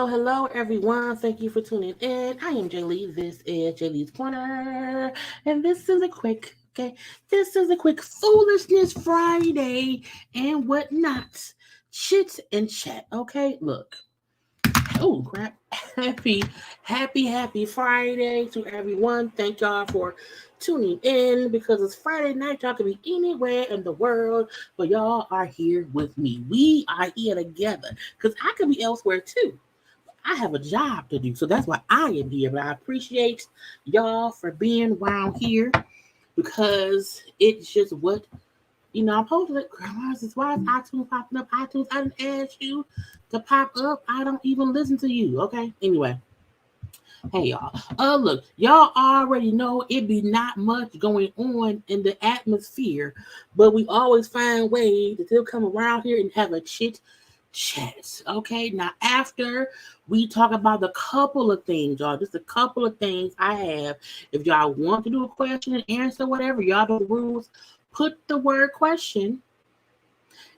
Hello, everyone. Thank you for tuning in. I am Jaylee. This is Jaylee's Corner, and this is a quick, Foolishness Friday and whatnot. Chit and chat. Okay, look. Oh crap! Happy Friday to everyone. Thank y'all for tuning in because it's Friday night. Y'all can be anywhere in the world, but y'all are here with me. We are here together because I could be elsewhere too. I have a job to do, so that's why I am here. But I appreciate y'all for being around here because it's just what I'm posting it. Why is iTunes popping up? iTunes, I didn't ask you to pop up. I don't even listen to you. Okay. Anyway. Hey y'all. Look, y'all already know it be not much going on in the atmosphere, but we always find ways to still come around here and have a chit chat. Okay. Now after we talk about a couple of things, y'all, just a couple of things I have. If y'all want to do a question and answer, whatever, y'all know the rules. Put the word question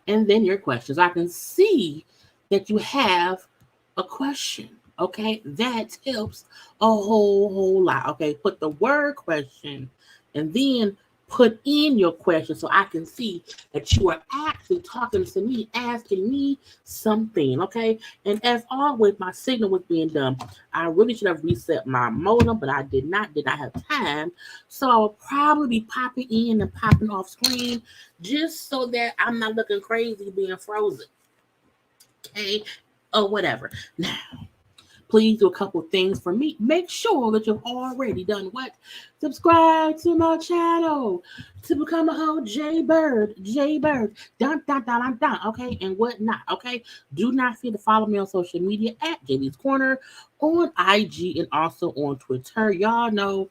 and then your questions. I can see that you have a question. Okay, that helps a whole lot. Okay, put the word question and then put in your question so I can see that you are actually talking to me, asking me something. Okay, and as always, my signal was being done. I really should have reset my modem, but I did not have time. So I will probably be popping in and popping off screen just so that I'm not looking crazy being frozen. Okay, or whatever. Now, please do a couple things for me. Make sure that you've already done what? Subscribe to my channel to become a whole JayBird. Dun. Okay, and whatnot. Okay, do not forget to follow me on social media at JayLeesCorner on IG and also on Twitter. Y'all know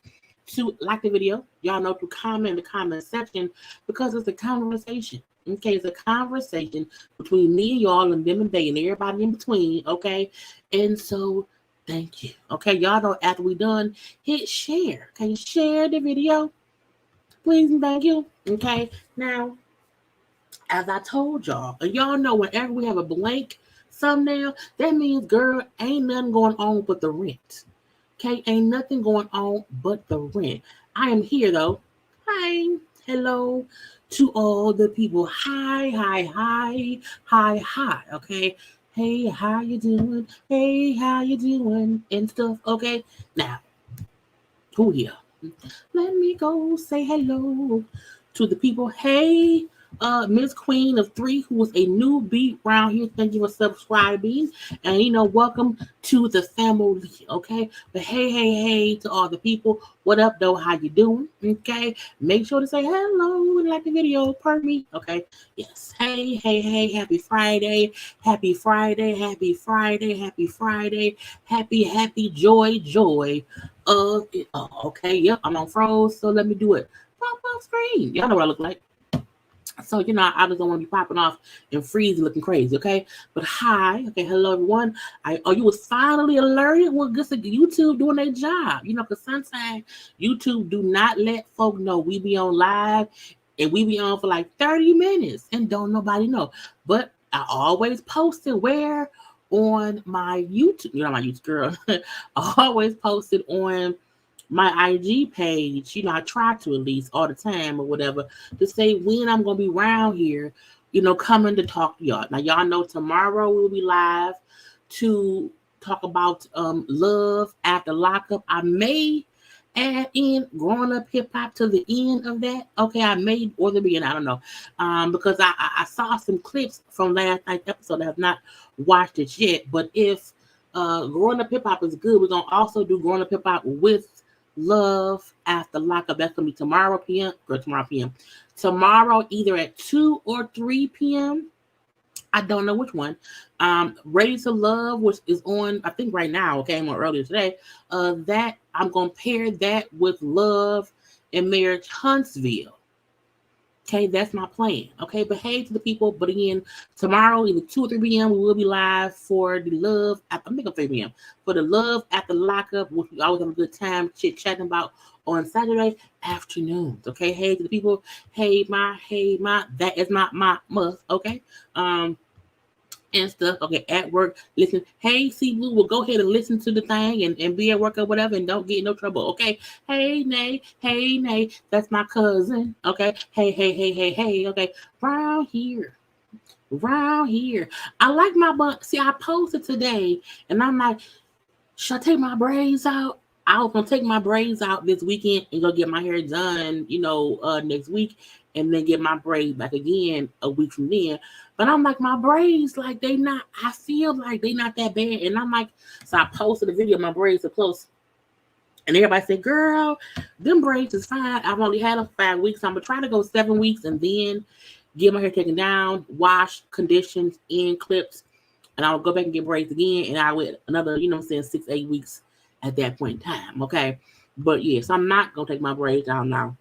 to like the video. Y'all know to comment in the comment section because it's a conversation. Okay, it's a conversation between me and y'all and them and they and everybody in between. Okay, and so thank you. Okay, y'all know after we done, hit share. Okay, share the video, please and thank you. Okay, now as I told y'all, and y'all know whenever we have a blank thumbnail, that means girl ain't nothing going on but the rent. Okay, ain't nothing going on but the rent. I am here though. Hi, hello to all the people. Hi. Okay. Hey, how you doing? Hey, how you doing? And stuff. Okay. Now, who here? Let me go say hello to the people. Hey, Miss Queen of 3, who is a new beat around here. Thank you for subscribing. And, welcome to the family, okay? But hey, to all the people. What up, though? How you doing? Okay? Make sure to say hello and like the video. Pardon me. Okay? Yes. Hey. Happy Friday. Happy Friday. Happy Friday. Happy Friday. Happy joy of it all. Okay? Yep, I'm on froze, so let me do it. Pop off screen. Y'all know what I look like. So, I just don't want to be popping off and freezing looking crazy, okay? But hi, okay, hello everyone. You was finally alerted. Well, good to YouTube doing their job, because sometimes YouTube do not let folk know we be on live and we be on for like 30 minutes and don't nobody know. But I always post it where on my YouTube, my YouTube girl. I always post it on my IG page, I try to at least all the time or whatever, to say when I'm going to be around here, coming to talk to y'all. Now, y'all know tomorrow we'll be live to talk about love after lockup. I may add in growing up hip hop to the end of that. Okay, I may, or the beginning, I don't know. Because I saw some clips from last night's episode. I have not watched it yet. But if growing up hip hop is good, we're going to also do growing up hip hop with love after lockup. That's gonna be tomorrow p.m. Tomorrow, either at 2 or 3 p.m. I don't know which one. Ready to Love, which is on, I think right now, came on earlier today. That I'm gonna pair that with Love and Marriage Huntsville. Okay, that's my plan. Okay, but hey to the people. But again, tomorrow, either 2 or 3 p.m., we will be live for the Love at, I think 3 p.m. for the Love at the Lockup, which we always have a good time chit-chatting about on Saturday afternoons. Okay, hey to the people. Hey, my, that is not my must. Okay, and stuff. Okay, at work, listen. Hey, C Blue, will go ahead and listen to the thing and be at work or whatever, and don't get in no trouble. Okay. Hey, Nay, that's my cousin. Okay. Hey. Okay, round here. I like my bun. See, I posted today, and I'm like, should I take my braids out? I was gonna take my braids out this weekend and go get my hair done, next week, and then get my braids back again a week from then. But I'm like, my braids, like I feel like they not that bad. And I'm like, so I posted a video of my braids are close. And everybody said, girl, them braids is fine. I've only had them for 5 weeks. So I'm gonna try to go 7 weeks and then get my hair taken down, wash, conditions, and clips. And I'll go back and get braids again. And I wait another, 6-8 weeks at that point in time. Okay. But yes, I'm not gonna take my braids down now.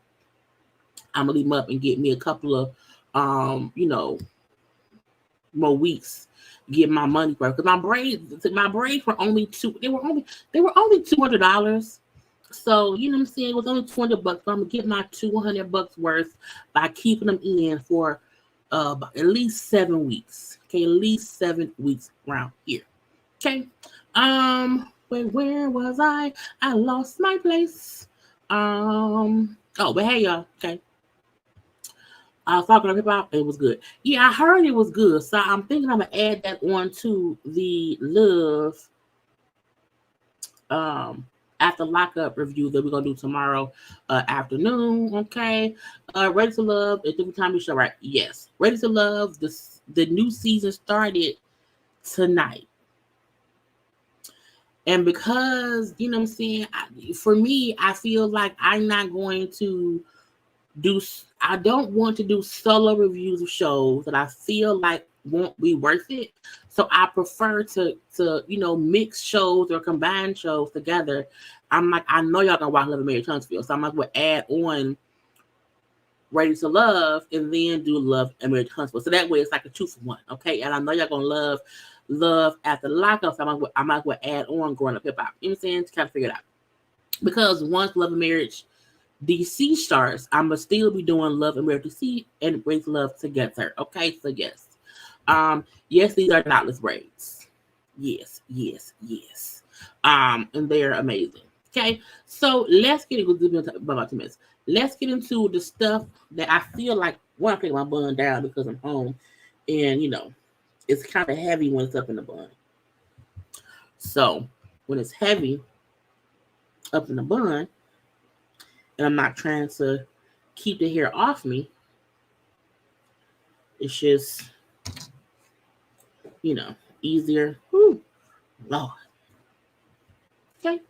I'm gonna leave them up and get me a couple of more weeks, get my money worth. Because my braids were only $200. So what I'm saying, it was only $200, but I'm gonna get my $200 worth by keeping them in for at least 7 weeks. Okay, at least 7 weeks around here. Okay. Where was I? I lost my place. But hey y'all, okay. I was talking about hip hop. It was good. Yeah, I heard it was good. So I'm thinking I'm gonna add that on to the Love after lockup review that we're gonna do tomorrow afternoon. Okay. Ready to Love. At different time we show, right? Yes. Ready to Love. The new season started tonight. And because, what I'm saying, for me, I feel like I'm not going to I don't want to do solo reviews of shows that I feel like won't be worth it. So I prefer to mix shows or combine shows together. I'm like, I know y'all gonna watch Love and Marriage Huntsville, so I might as well add on Ready to Love and then do Love and Marriage Huntsville. So that way it's like a 2-for-1, okay? And I know y'all gonna love after lockup, so I might as well add on Growing Up Hip Hop. You know what I'm saying? To kind of figure it out. Because once Love and Marriage DC starts, I'm gonna still be doing Love and Marriage DC and Ready to Love together. Okay, so yes. Yes, these are knotless braids. Yes. And they're amazing. Okay, so let's get into about 2 minutes. Let's get into the stuff that I feel like when I take my bun down because I'm home, and it's kind of heavy when it's up in the bun. So when it's heavy up in the bun, and I'm not trying to keep the hair off me, It's just, easier. Whew. Lord. Okay.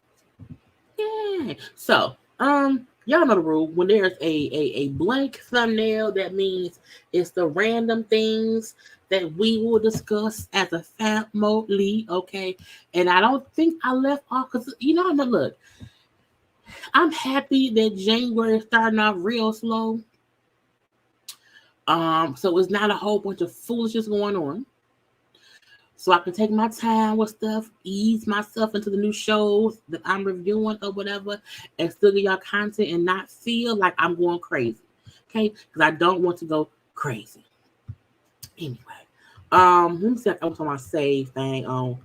Yeah. So, y'all know the rule. When there's a blank thumbnail, that means it's the random things that we will discuss as a family, okay? And I don't think I left off because look, I'm happy that January is starting off real slow. So it's not a whole bunch of foolishness going on. So I can take my time with stuff, ease myself into the new shows that I'm reviewing or whatever, and still get y'all content and not feel like I'm going crazy. Okay? Because I don't want to go crazy. Anyway. Let me see if I was on my save thing on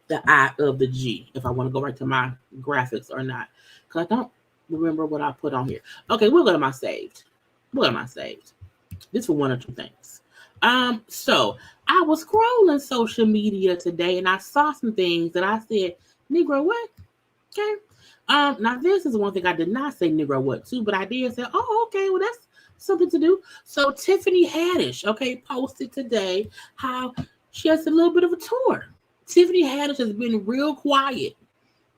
the I of the G, if I want to go right to my graphics or not. Because I don't remember what I put on here. Okay, we'll go to my saved. This for one or two things. So I was scrolling social media today and I saw some things that I said, Negro, what? Okay. Now this is one thing I did not say Negro what to, but I did say, oh, okay, well, that's something to do. So Tiffany Haddish, okay, posted today how she has a little bit of a tour. Tiffany Haddish has been real quiet,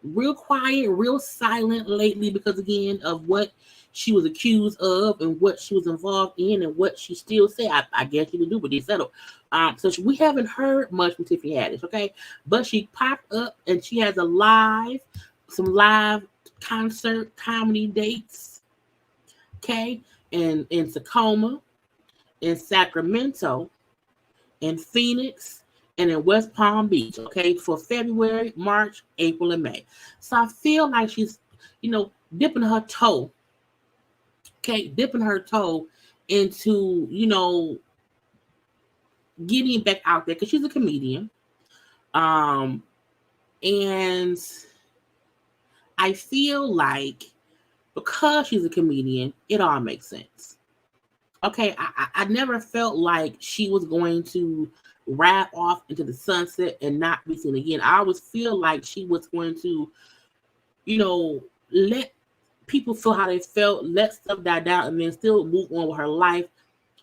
real silent lately because, again, of what she was accused of and what she was involved in and what she still said. I guess she didn't do, but they settled. So we haven't heard much from Tiffany Haddish, okay? But she popped up and she has some live concert comedy dates, okay? In Tacoma, in Sacramento, in Phoenix, and in West Palm Beach, okay, for February, March, April, and May. So I feel like she's, dipping her toe into, getting back out there because she's a comedian. And I feel like because she's a comedian, it all makes sense. Okay, I never felt like she was going to wrap off into the sunset and not be seen again. I always feel like she was going to, let people feel how they felt, let stuff die down, and then still move on with her life.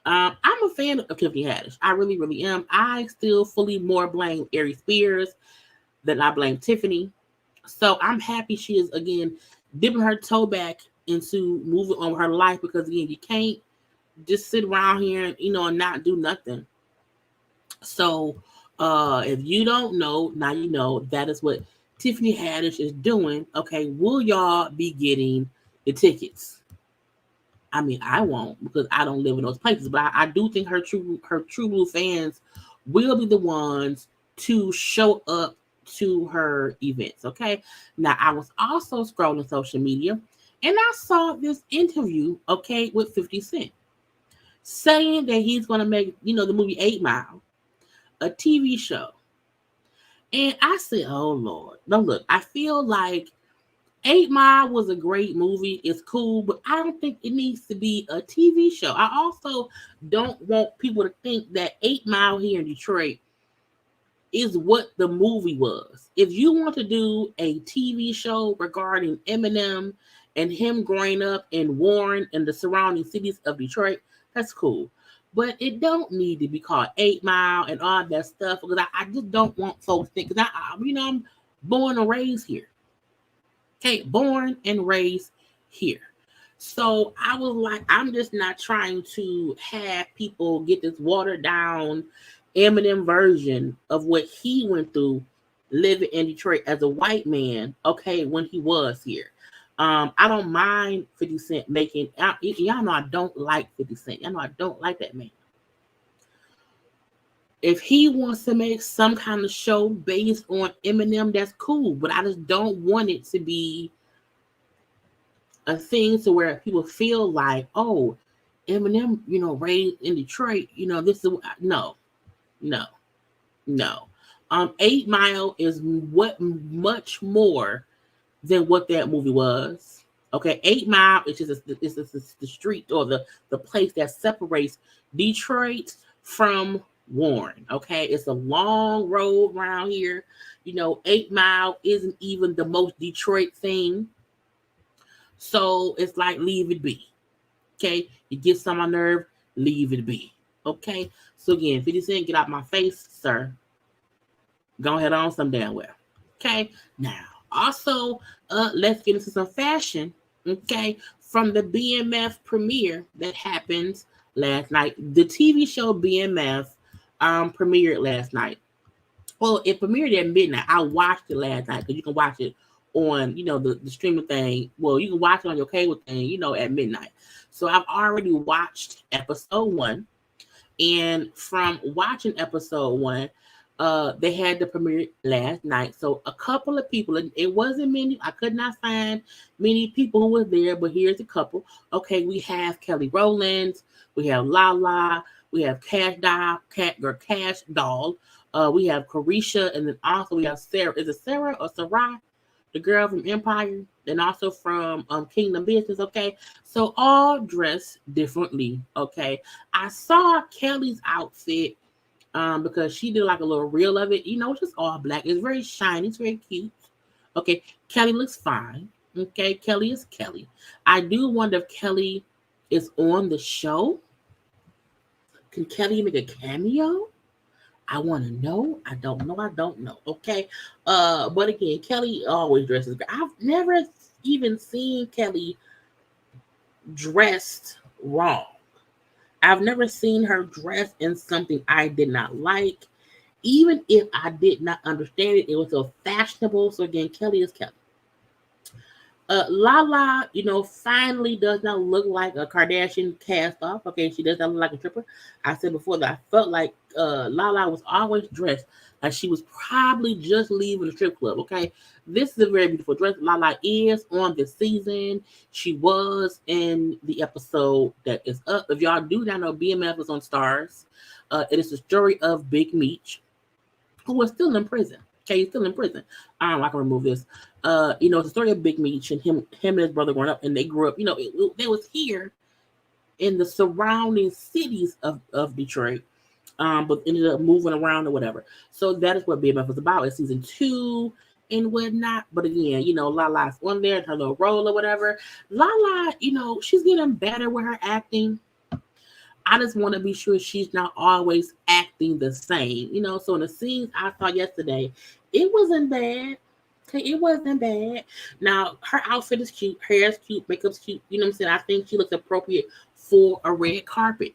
I'm a fan of Tiffany Haddish. I really, really am. I still fully more blame Ari Spears than I blame Tiffany. So I'm happy she is, again, dipping her toe back into moving on with her life because, again, you can't just sit around here, and not do nothing. So if you don't know, now you know that is what Tiffany Haddish is doing. Okay, will y'all be getting the tickets? I mean, I won't because I don't live in those places, but I do think her true blue fans will be the ones to show up to her events. Okay. Now I was also scrolling social media and I saw this interview, okay, with 50 Cent saying that he's going to make, the movie 8 Mile a TV show. And I said, oh Lord. Now look, I feel like 8 Mile was a great movie. It's cool, but I don't think it needs to be a TV show. I also don't want people to think that 8 Mile here in Detroit is what the movie was. If you want to do a TV show regarding Eminem and him growing up in Warren and the surrounding cities of Detroit, that's cool. But it don't need to be called 8 Mile and all that stuff because I just don't want folks to think, because I'm born and raised here. Okay, born and raised here. So I was like, I'm just not trying to have people get this watered down Eminem version of what he went through living in Detroit as a white man, okay, when he was here. I don't mind 50 Cent making, y'all know I don't like 50 Cent. Y'all know I don't like that man. If he wants to make some kind of show based on Eminem, that's cool. But I just don't want it to be a thing to where people feel like, oh, Eminem, raised in Detroit, this is no. 8 Mile is much more than what that movie was. Okay, 8 Mile is just the street or the place that separates Detroit from Warren. Okay, it's a long road around here. 8 Mile isn't even the most Detroit thing. So it's like, leave it be. Okay, you get some on nerve, leave it be. Okay, so again, 50 Cent, get out my face, sir. Go ahead on some damn well. Okay, now also let's get into some fashion. Okay, from the BMF premiere that happened last night. The TV show BMF premiered last night. Well, it premiered at midnight. I watched it last night because you can watch it on, the streaming thing. Well, you can watch it on your cable thing, at midnight. So I've already watched episode 1. And from watching episode 1, they had the premiere last night. So a couple of people, and it wasn't many. I could not find many people who were there, but here's a couple. Okay, we have Kelly Rowland, we have Lala, we have Cash Doll, we have Carisha, and then also we have Sarah. Is it Sarah or Sarai? The girl from Empire, and also from Kingdom Business, okay? So all dressed differently, okay? I saw Kelly's outfit because she did like a little reel of it, just all black. It's very shiny, it's very cute. Okay, Kelly looks fine. Okay, Kelly is Kelly. I do wonder if Kelly is on the show. Can Kelly make a cameo? I want to know. I don't know. Okay. But again, Kelly always dresses great. I've never even seen Kelly dressed wrong. I've never seen her dressed in something I did not like. Even if I did not understand it, it was so fashionable. So again, Kelly is Kelly. Lala, finally does not look like a Kardashian cast off. Okay, she does not look like a stripper. I said before that I felt like Lala was always dressed like she was probably just leaving the strip club. Okay, this is a very beautiful dress. Lala is on this season. She was in the episode that is up. If y'all do not know, BMF is on Stars. It is the story of Big Meech, who was still in prison. Okay, he's still in prison. I can remove this. It's the story of Big Meech and him and his brother growing up, and they grew up. They was here in the surrounding cities of Detroit, but ended up moving around or whatever. So that is what BMF was about. It's season 2 and whatnot. But again, Lala's on there in her little role or whatever. Lala, she's getting better with her acting. I just want to be sure she's not always acting the same, So in the scenes I saw yesterday, it wasn't bad. Okay, it wasn't bad. Now her outfit is cute, hair is cute, makeup's cute. You know what I'm saying? I think she looks appropriate for a red carpet.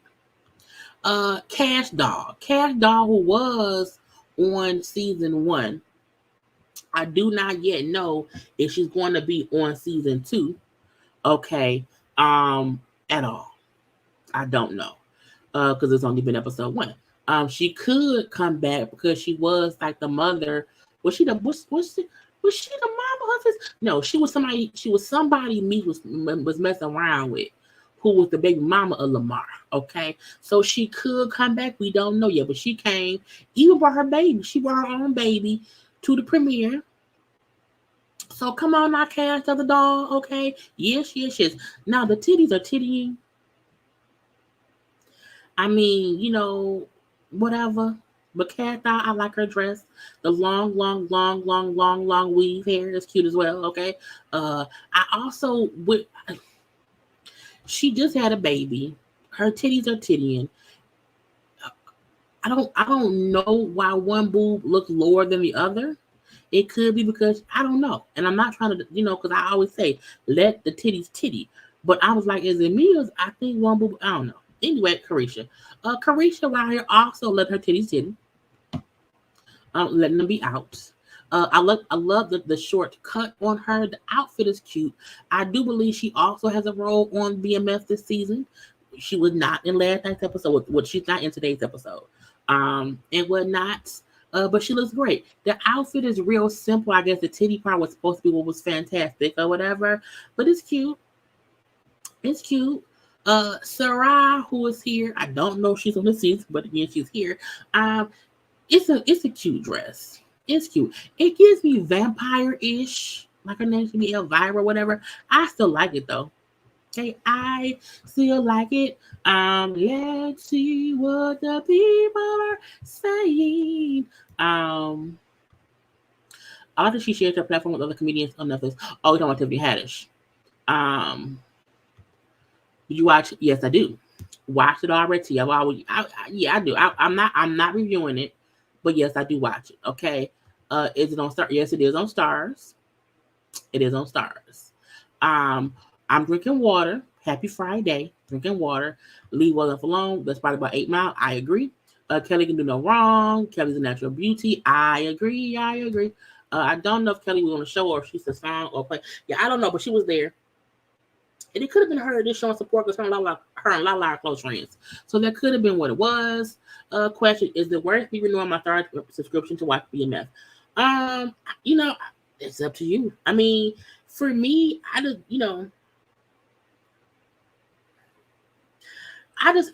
Cash Doll, who was on season 1. I do not yet know if she's going to be on season 2. Okay, at all. I don't know. Because it's only been episode 1. She could come back because she was like the mother. Was she the mama of his? No, she was somebody. She was somebody Meek was messing around with, who was the baby mama of Lamar. Okay, so she could come back. We don't know yet, but she came. Even brought her baby. She brought her own baby to the premiere. So come on, now, cast of the doll. Okay, yes. Now the titties are tittying. I mean, whatever. But Cat Doll, I like her dress. The long weave hair is cute as well. Okay. I also would. She just had a baby. Her titties are tittying. I don't know why one boob looks lower than the other. It could be because I don't know. And I'm not trying to, because I always say let the titties titty. But I was like, is it me or I think one boob? I don't know. Anyway, Carisha. Carisha around here also let her titties titty. Letting them be out. I love the short cut on her. The outfit is cute. I do believe she also has a role on BMF this season. She was not in last night's episode. She's not in today's episode. And whatnot. But she looks great. The outfit is real simple. I guess the titty part was supposed to be what was fantastic or whatever. But it's cute. It's cute. Sarah, who is here, I don't know if she's on the seats, but again, she's here. It's a cute dress. It's cute. It gives me vampire-ish, like her name should be Elvira or whatever. I still like it though. Okay, I still like it. Let's see what the people are saying. I like that she shared her platform with other comedians on Netflix. Oh, we're talking about Tiffany Haddish. Did you watch? Yes, I do. Watched it already. I do. I'm not reviewing it, but yes, I do watch it. Okay. Is it on Star? Yes, it is on Stars. It is on Stars. Um, I'm drinking water. Happy Friday. Drinking water. Leave well enough alone. That's probably about 8 Mile. I agree. Kelly can do no wrong. Kelly's a natural beauty. I agree. I agree. I don't know if Kelly was on the show or if she's a song or play. Yeah, I don't know, but she was there. And it could have been her just showing support because her and Lala are close friends. So that could have been what it was. Question: is it worth me renewing my third subscription to watch BMF? Um, you know, it's up to you. I mean, for me, I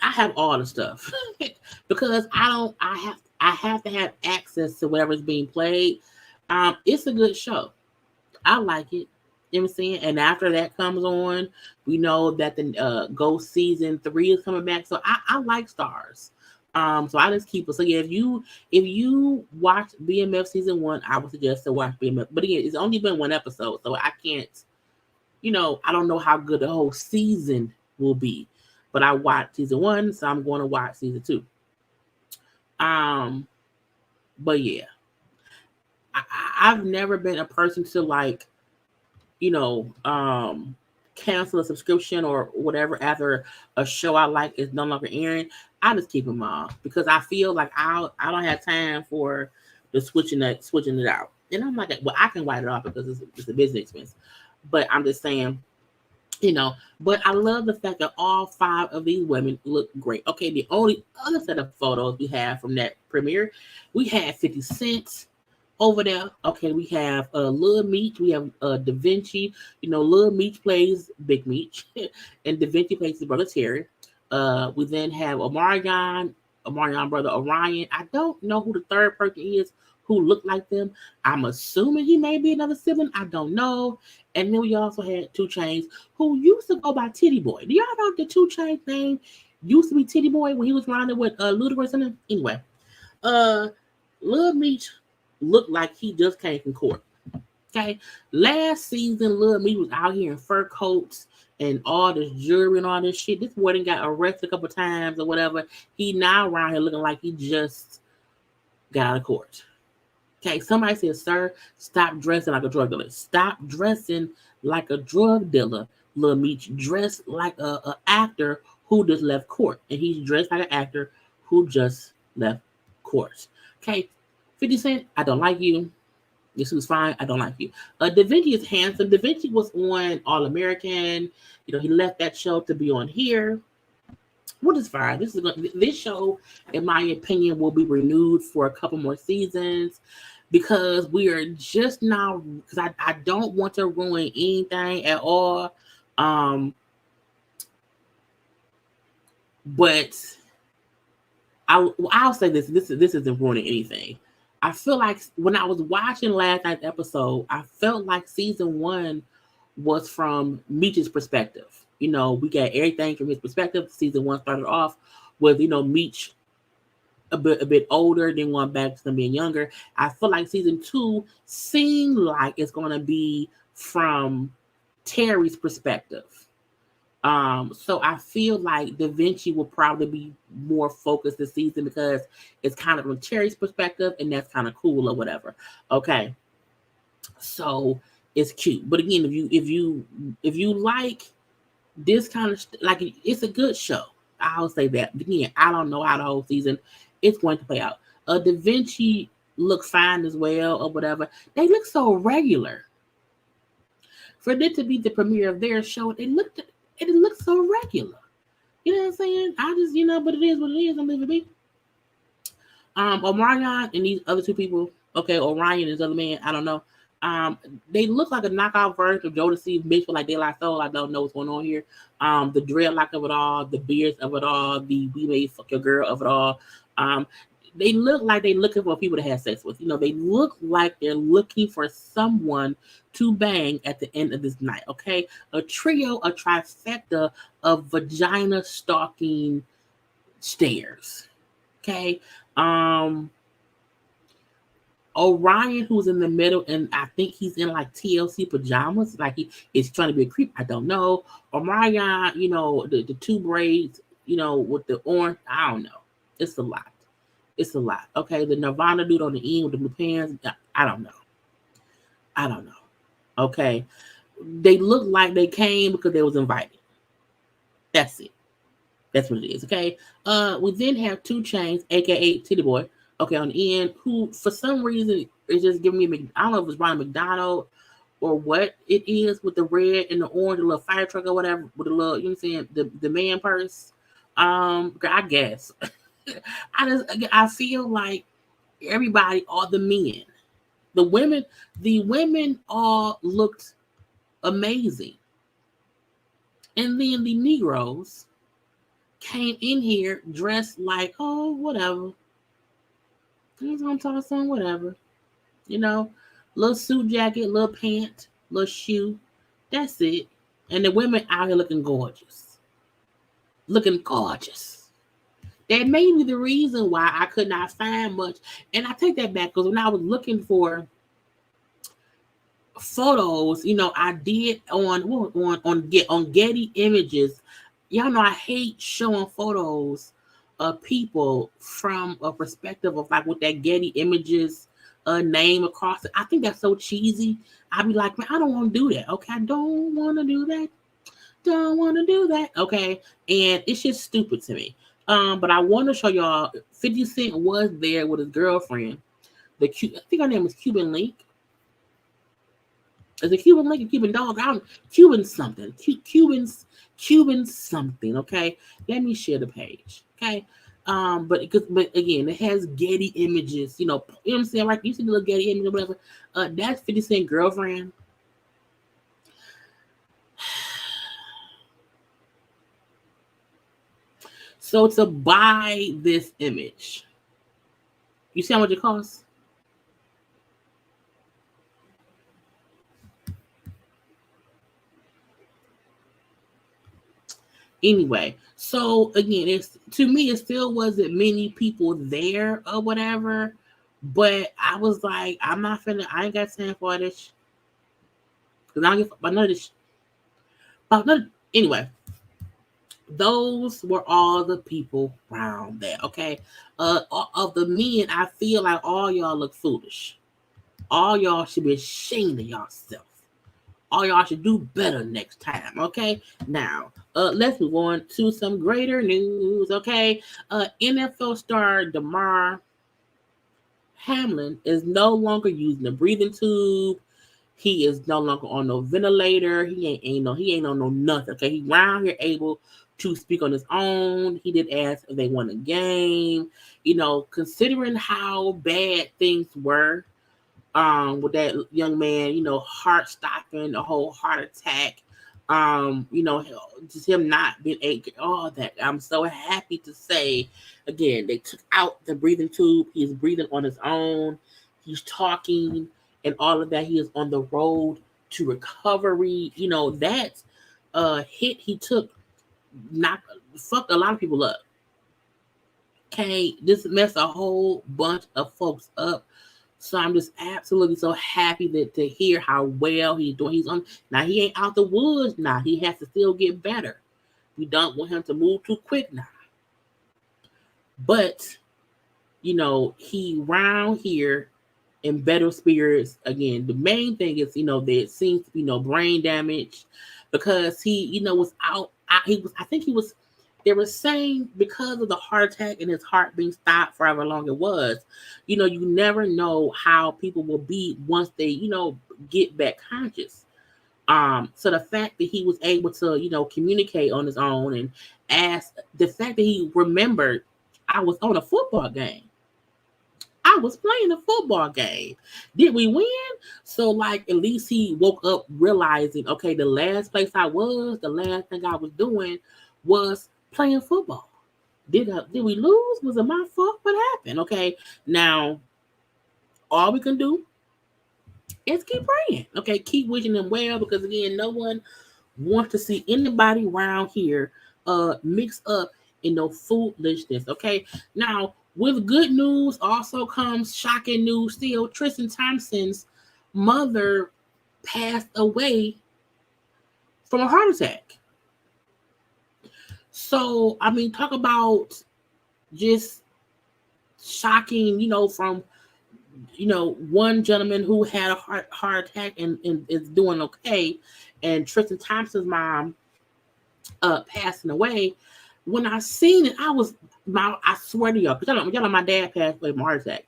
have all the stuff because I have to have access to whatever's being played. It's a good show. I like it. You know what I'm saying? And after that comes on, we know that the Ghost season 3 is coming back. So I like Stars. So I just keep it. So yeah, if you watch BMF season 1, I would suggest to watch BMF. But again, it's only been one episode, so I can't. I don't know how good the whole season will be. But I watched season 1, so I'm going to watch season 2. But yeah, I've never been a person to like, cancel a subscription or whatever after a show I like is no longer airing. I just keep them off because I feel like I don't have time for the switching it out. And I'm like, well, I can write it off because it's a business expense. But I'm just saying, but I love the fact that all 5 of these women look great. Okay, the only other set of photos we have from that premiere, we had 50 Cent over there. Okay, we have Lil Meech, we have Da Vinci. Lil Meech plays Big Meech, and Da Vinci plays his brother Terry. We then have Omarion brother Orion. I don't know who the third person is who looked like them. I'm assuming he may be another sibling. I don't know. And then we also had 2 Chainz, who used to go by Titty Boy. Do y'all know the 2 Chainz name used to be Titty Boy when he was running with Ludacris and them? Anyway, Lil Meech looked like he just came from court. Okay, last season, Lil Meech was out here in fur coats and all this jewelry and all this shit. This boy done got arrested a couple times or whatever. He now around here looking like he just got out of court. Okay, somebody said, sir, stop dressing like a drug dealer. Stop dressing like a drug dealer. Lil Meech dressed like a actor who just left court. And he's dressed like an actor who just left court. Okay, 50 Cent, I don't like you. This was fine. I don't like you. Da Vinci is handsome. Da Vinci was on All American. He left that show to be on here. What is fine? This show, in my opinion, will be renewed for a couple more seasons because we are just now. Because I don't want to ruin anything at all. But I'll say this. This isn't ruining anything. I feel like when I was watching last night's episode, I felt like season 1 was from Meech's perspective. We got everything from his perspective. Season 1 started off with, Meech a bit older, then going back to them being younger. I feel like season 2 seemed like it's going to be from Terry's perspective. So I feel like Da Vinci will probably be more focused this season because it's kind of from Terry's perspective, and that's kind of cool or whatever. Okay, so it's cute. But again, if you like this kind of like, it's a good show. I'll say that. But again, I don't know how the whole season is going to play out. Da Vinci look fine as well or whatever. They look so regular. For it to be the premiere of their show, it looks so regular. You know what I'm saying? I just, but it is what it is. I'm leaving it be. Omarion and these other 2 people, okay, Orion and this other man, I don't know. They look like a knockout version of Jodeci mixed with like De La Soul. I don't know what's going on here. The dreadlock of it all, the beards of it all, the we may fuck your girl of it all. They look like they're looking for people to have sex with. They look like they're looking for someone to bang at the end of this night. Okay, a trifecta of vagina stalking stares. Okay, Orion, who's in the middle, and I think he's in like TLC pajamas, like he is trying to be a creep. I don't know. Omarion, the 2 braids, with the orange. I don't know. It's a lot. It's a lot. Okay, the Nirvana dude on the end with the blue pants. I don't know. Okay, they look like they came because they was invited. That's it. That's what it is. Okay. We then have 2 Chainz, aka Titty Boy. Okay, on the end, who for some reason is just giving me. I don't know if it's Ronald McDonald or what it is with the red and the orange, the little fire truck or whatever, with the little, you know what I'm saying, the man purse. I guess. I feel like everybody, all the men, the women all looked amazing. And then the Negroes came in here dressed like, oh, whatever. He's gonna talk some whatever. Little suit jacket, little pant, little shoe. That's it. And the women out here looking gorgeous. Looking gorgeous. That may be the reason why I could not find much. And I take that back because when I was looking for photos, I did on Getty Images. Y'all know I hate showing photos of people from a perspective of like with that Getty Images name across it. I think that's so cheesy. I'd be like, man, I don't want to do that. Okay, I don't want to do that. Don't want to do that. Okay, and it's just stupid to me. But I want to show y'all 50 Cent was there with his girlfriend. I think her name was Cuban Link. Is it Cuban Link or Cuban Dog? Cuban something. Cuban something. Okay, let me share the page. Okay, but again, it has Getty Images. You know what I'm saying? Right? You see the little Getty image or whatever. That's 50 Cent girlfriend. So to buy this image, you see how much it costs? Anyway, so again, to me, it still wasn't many people there or whatever. But I was like, I ain't got time for this. Because I don't get about none of this. Anyway, those were all the people around there, okay? Of the men, I feel like all y'all look foolish. All y'all should be ashamed of yourself. All y'all should do better next time, okay? Now, let's move on to some greater news, okay? NFL star DeMar Hamlin is no longer using a breathing tube. He is no longer on no ventilator. He ain't on no nothing, okay? He's around here able to speak on his own. He did ask if they won a game. Considering how bad things were, with that young man, heart stopping, a whole heart attack, just him not being able, all that. I'm so happy to say, again, they took out the breathing tube. He's breathing on his own. He's talking and all of that. He is on the road to recovery. That hit he took fucked a lot of people up. Okay, this messed a whole bunch of folks up. So I'm just absolutely so happy to hear how well he's doing. Now he ain't out the woods now. He has to still get better. We don't want him to move too quick now. But, he round here in better spirits. Again, the main thing is, there seems to be no brain damage because he, was out. They were saying because of the heart attack and his heart being stopped for however long it was, you never know how people will be once they, get back conscious. So the fact that he was able to, communicate on his own and ask, the fact that he remembered, I was on a football game. I was playing a football game. Did we win? So at least he woke up realizing, okay, the last thing I was doing was playing football. Did we lose? Was it my fault? What happened? Okay, now all we can do is keep praying. Okay, keep wishing them well because again, no one wants to see anybody around here mix up in no foolishness. Okay, now with good news also comes shocking news. Still, Tristan Thompson's mother passed away from a heart attack. So, I mean, talk about just shocking, from, one gentleman who had a heart attack and is doing okay, and Tristan Thompson's mom passing away. When I seen it, I swear to y'all, because y'all know my dad passed away from a heart attack.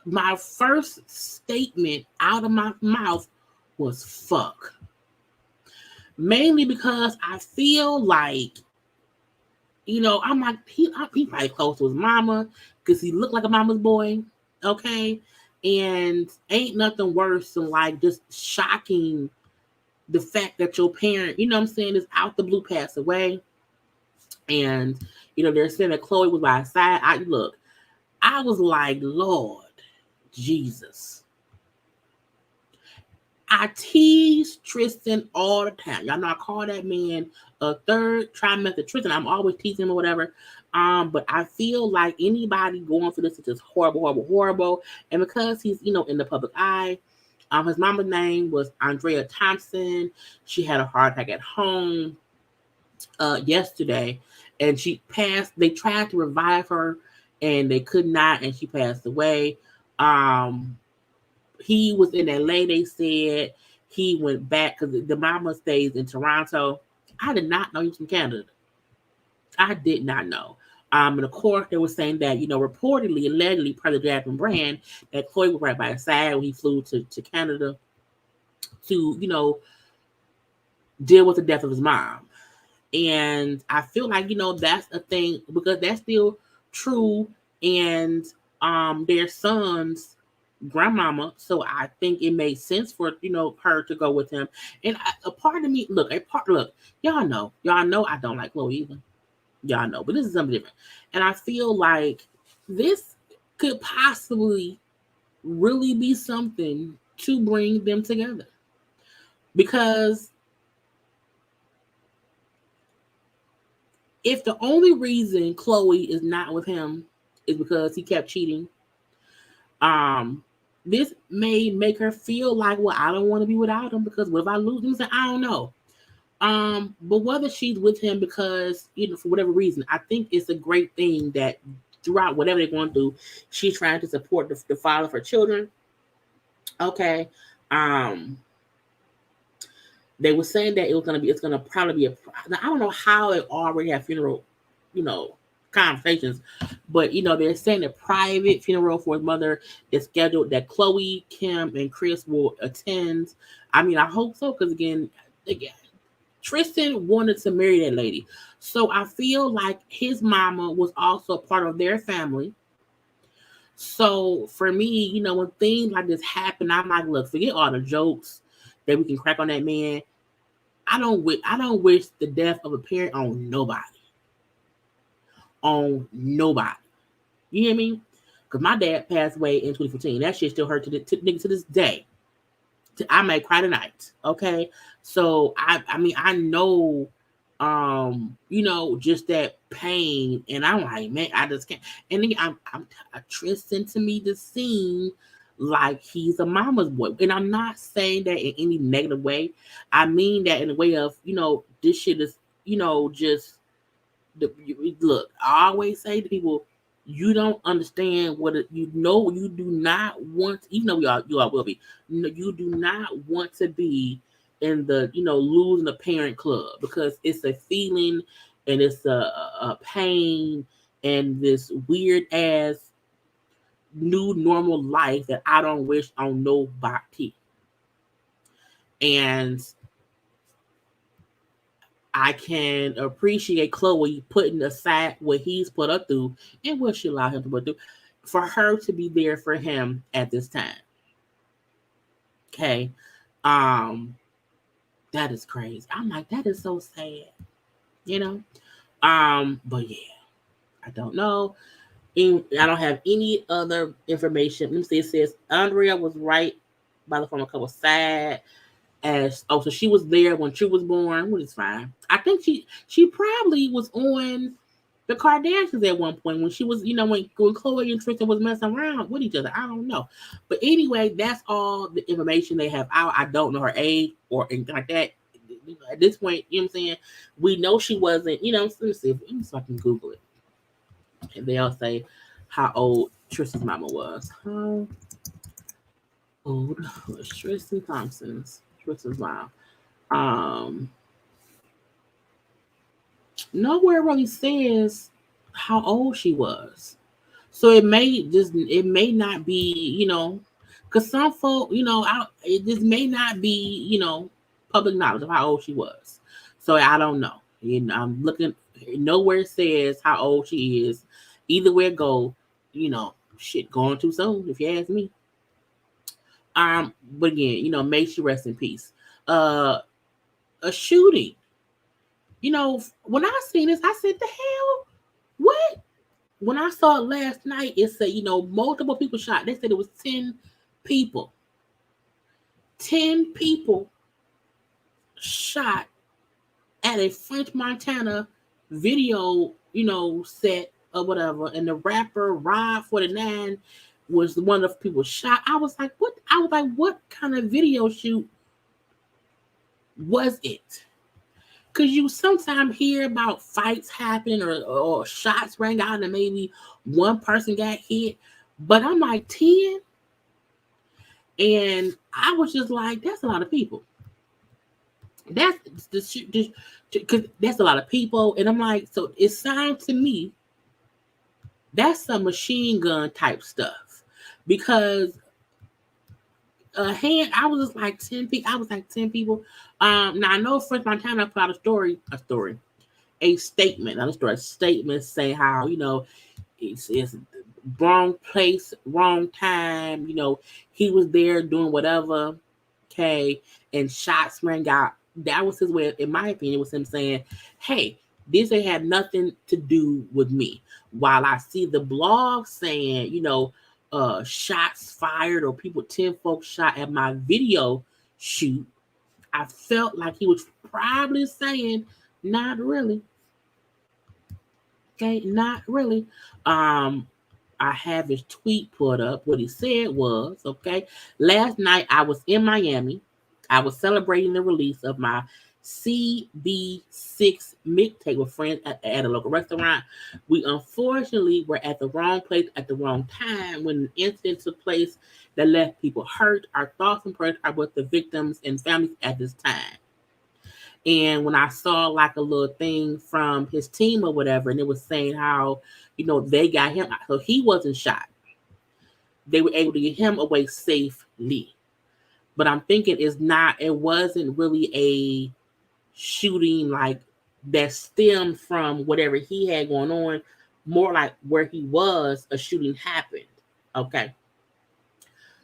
My first statement out of my mouth was fuck. Mainly because I feel like, I'm like, he probably close to his mama because he looked like a mama's boy, okay? And ain't nothing worse than like just shocking the fact that your parent, is out the blue, passed away. And, they're saying that Chloe was by his side. I was like, Lord Jesus. I tease Tristan all the time. Y'all know I call that man a third trimester Tristan. I'm always teasing him or whatever. But I feel like anybody going through this is just horrible, horrible, horrible. And because he's, in the public eye, his mama's name was Andrea Thompson. She had a heart attack at home yesterday, and she passed. They tried to revive her, and they could not, and she passed away. He was in LA, they said. He went back because the mama stays in Toronto. I did not know he was from Canada. I did not know. And of course, they were saying that, reportedly, allegedly, per the Jasmine brand, that Chloe was right by his side when he flew to Canada to, deal with the death of his mom. And I feel like, that's a thing because that's still true. And their son's grandmama, so I think it made sense for her to go with him. And a part of me, look, y'all know I don't like Chloe either. Y'all know, but this is something different. And I feel like this could possibly really be something to bring them together, because if the only reason Chloe is not with him is because he kept cheating, this may make her feel like, well, I don't want to be without him because what if I lose him? So I don't know. But whether she's with him because, for whatever reason, I think it's a great thing that throughout whatever they're going to do, she's trying to support the father of her children. Okay. They were saying that it's going to probably be now, I don't know how they already have funeral, conversations, but they're saying a private funeral for his mother is scheduled that Chloe, Kim, and Chris will attend. I mean, I hope so, because again, Tristan wanted to marry that lady, so I feel like his mama was also part of their family. So for me, when things like this happen, I'm like, look, forget all the jokes that we can crack on that man. I don't wish the death of a parent on nobody. On nobody. You hear me? Because my dad passed away in 2015. That shit still hurt to this day. I may cry tonight. Okay. So I know just that pain. And I'm like, man, I just can't. And then I'm Tristan to me just seem like he's a mama's boy. And I'm not saying that in any negative way. I mean that in a way of, this shit is, just look, I always say to people, you don't understand what you do not want, even though you all will be, you do not want to be in the losing a parent club, because it's a feeling and it's a pain and this weird ass new normal life that I don't wish on nobody. And I can appreciate Chloe putting aside what he's put up through and what she allowed him to put through, for her to be there for him at this time. Okay. That is crazy. I'm like, that is so sad. But yeah, I don't know. I don't have any other information. Let me see. It says Andrea was right by the former couple side. So she was there when True was born, which is fine. I think she probably was on the Kardashians at one point when she was, when Chloe and Tristan was messing around with each other. I don't know. But anyway, that's all the information they have out. I don't know her age or anything like that. At this point, you know what I'm saying? We know she wasn't, let me see if I can Google it. And they'll say how old Tristan's mama was. How old was Tristan's mom? Nowhere really says how old she was. So it may not be, because some folk, this may not be, public knowledge of how old she was. So I don't know. I'm looking, nowhere says how old she is. Either way it go, shit going too soon, if you ask me. But again, may she rest in peace. A shooting. When I seen this, I said, the hell? What? When I saw it last night, it said, multiple people shot. They said it was 10 people. 10 people shot at a French Montana video, set or whatever. And the rapper Rod 49 was one of the people shot. I was like, what? What kind of video shoot was it? Because you sometimes hear about fights happening or shots rang out and maybe one person got hit. But I'm like 10. And I was just like, that's a lot of people. That's because that's a lot of people. And I'm like, so it sounds to me that's some machine gun type stuff. Because I was just like 10 people. I was like 10 people. Now I know French Montana put out a statement, not a story, a statement saying how, it's wrong place, wrong time, he was there doing whatever, okay, and shots rang out. That was his way, in my opinion, was him saying, hey, this ain't had nothing to do with me. While I see the blog saying, shots fired or 10 folks shot at my video shoot, I felt like he was probably saying, not really. Okay, not really. I have his tweet put up. What he said was, okay, last night I was in Miami. I was celebrating the release of my CB6 mixtape with friends at a local restaurant. We unfortunately were at the wrong place at the wrong time when an incident took place that left people hurt. Our thoughts and prayers are with the victims and families at this time. And when I saw like a little thing from his team or whatever, and it was saying how, they got him, so he wasn't shot. They were able to get him away safely. But I'm thinking it wasn't really a shooting like that stemmed from whatever he had going on, more like where he was, a shooting happened. Okay.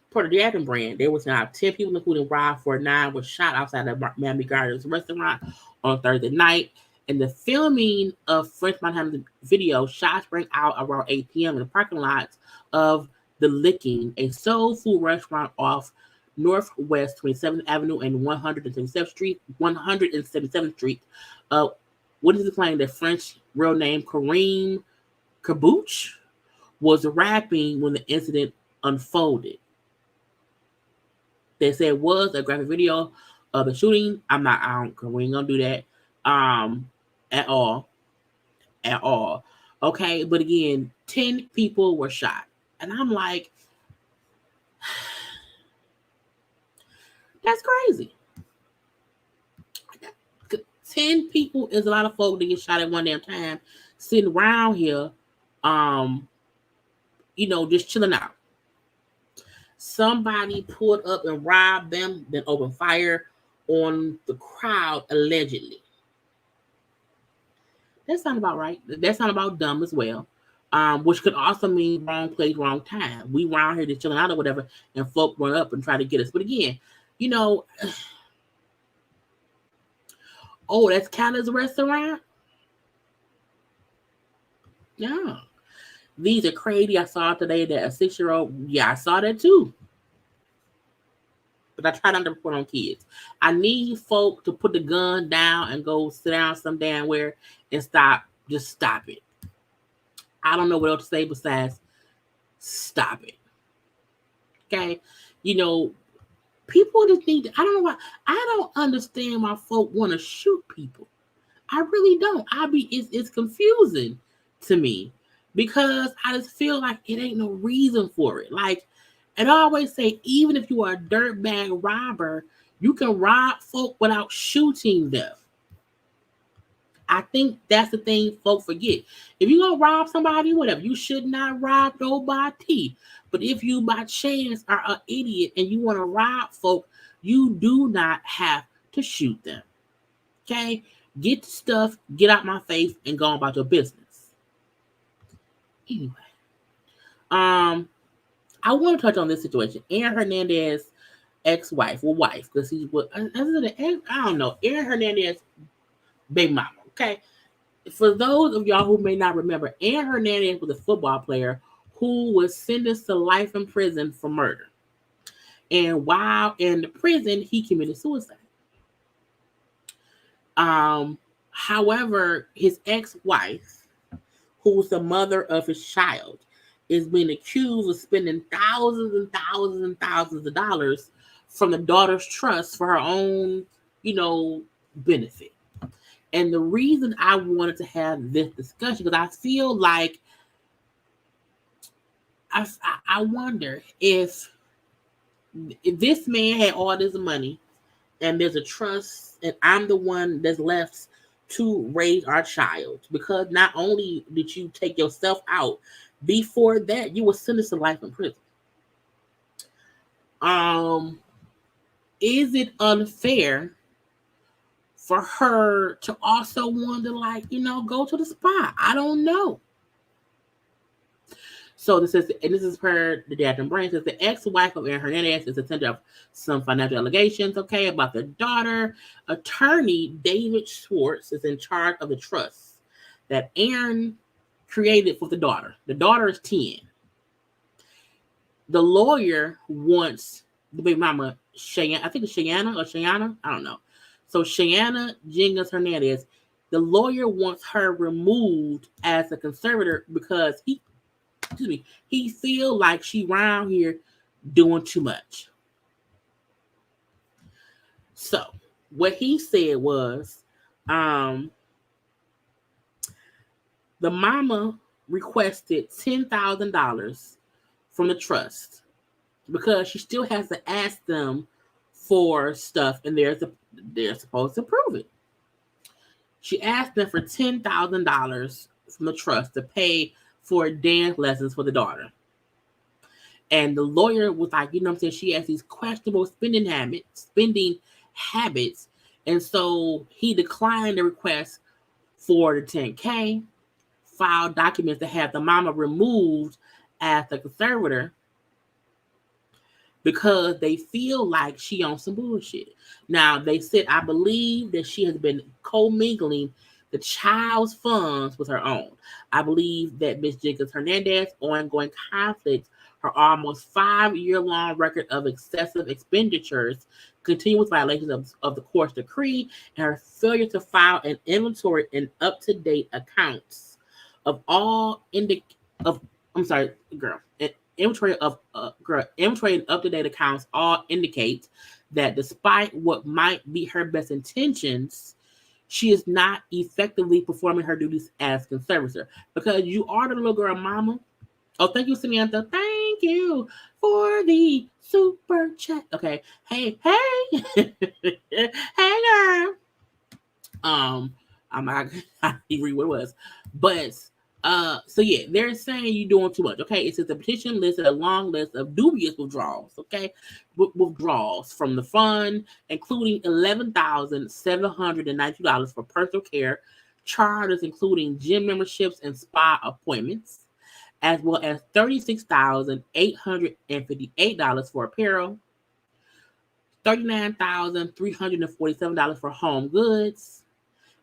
Per the Jackson brand, there was now 10 people, including Rod 49, were shot outside the Miami Gardens restaurant on Thursday night. In the filming of French Montana's video, shots rang out around 8 p.m. in the parking lots of The Licking, a soul food restaurant off Northwest 27th Avenue and 177th Street. What is it claiming that French real name Kareem Kabouch was rapping when the incident unfolded. They said it was a graphic video of the shooting. We ain't gonna do that at all. Okay, but again, 10 people were shot. And I'm like, that's crazy. 10 people is a lot of folk to get shot at one damn time, sitting around here, just chilling out. Somebody pulled up and robbed them, then opened fire on the crowd, allegedly. That's not about right. That's not about dumb as well. Which could also mean wrong place, wrong time. We around here just chilling out or whatever, and folk run up and try to get us. But again, oh, that's Canada's restaurant? Yeah. These are crazy. I saw today that a 6-year-old, I saw that too. But I try not to report on kids. I need folk to put the gun down and go sit down some damn where and stop. Just stop it. I don't know what else to say besides stop it. Okay? People just think, I don't know why, I don't understand why folk want to shoot people. I really don't. It's confusing to me because I just feel like it ain't no reason for it. Like, and I always say, even if you are a dirtbag robber, you can rob folk without shooting them. I think that's the thing folk forget. If you're gonna rob somebody, whatever, you should not rob nobody. But if you by chance are an idiot and you want to rob folk, you do not have to shoot them. Okay? Get the stuff, get out my face, and go on about your business. Anyway. I want to touch on this situation. Aaron Hernandez ex-wife, well, wife, because he's what I don't know. Aaron Hernandez baby mama. Okay. For those of y'all who may not remember, Aaron Hernandez was a football player who was sentenced to life in prison for murder. And while in the prison, he committed suicide. However, his ex-wife, who's the mother of his child, is being accused of spending thousands and thousands and thousands of dollars from the daughter's trust for her own, benefit. And the reason I wanted to have this discussion, because I feel like I wonder if this man had all this money and there's a trust and I'm the one that's left to raise our child, because not only did you take yourself out, before that you were sentenced to life in prison. Is it unfair for her to also want to go to the spa? I don't know. So this is per the Dad and Brain. Says the ex-wife of Aaron Hernandez is the center of some financial allegations, about the daughter. Attorney David Schwartz is in charge of the trust that Aaron created for the daughter. The daughter is 10. The lawyer wants the baby mama, Cheyenne, I think it's Cheyenne, I don't know. So Cheyenne Jenkins Hernandez, the lawyer wants her removed as a conservator because he feel like she around here doing too much. So what he said was, the mama requested $10,000 from the trust because she still has to ask them for stuff, and they're supposed to prove it. She asked them for $10,000 from the trust to pay for dance lessons for the daughter. And the lawyer was like, she has these questionable spending habits. And so he declined the request for the $10K, filed documents to have the mama removed as the conservator because they feel like she on some bullshit. Now, they said, I believe that she has been commingling the child's funds with her own. I believe that Ms. Jenkins Hernandez's ongoing conflicts, her almost 5-year-long record of excessive expenditures, continuous violations of the court's decree, and her failure to file an inventory and up-to-date accounts of all inventory and up-to-date accounts all indicate that despite what might be her best intentions, she is not effectively performing her duties as conservator. Because you are the little girl mama. Oh, thank you, Samantha. Thank you for the super chat. Okay. Hey. Hey, girl. I'm not gonna read what it was. But so yeah, they're saying you're doing too much. Okay, it says the petition listed a long list of dubious withdrawals. Okay, withdrawals from the fund, including $11,792 for personal care, charges including gym memberships and spa appointments, as well as $36,858 for apparel, $39,347 for home goods,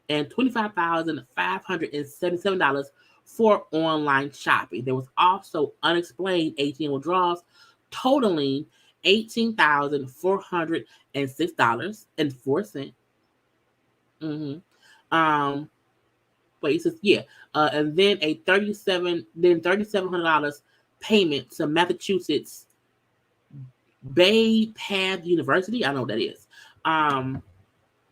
and $25,577 for online shopping. There was also unexplained ATM withdrawals totaling $18,406.04. Wait, it says and then $3,700 payment to Massachusetts Bay Path University. I know what that is.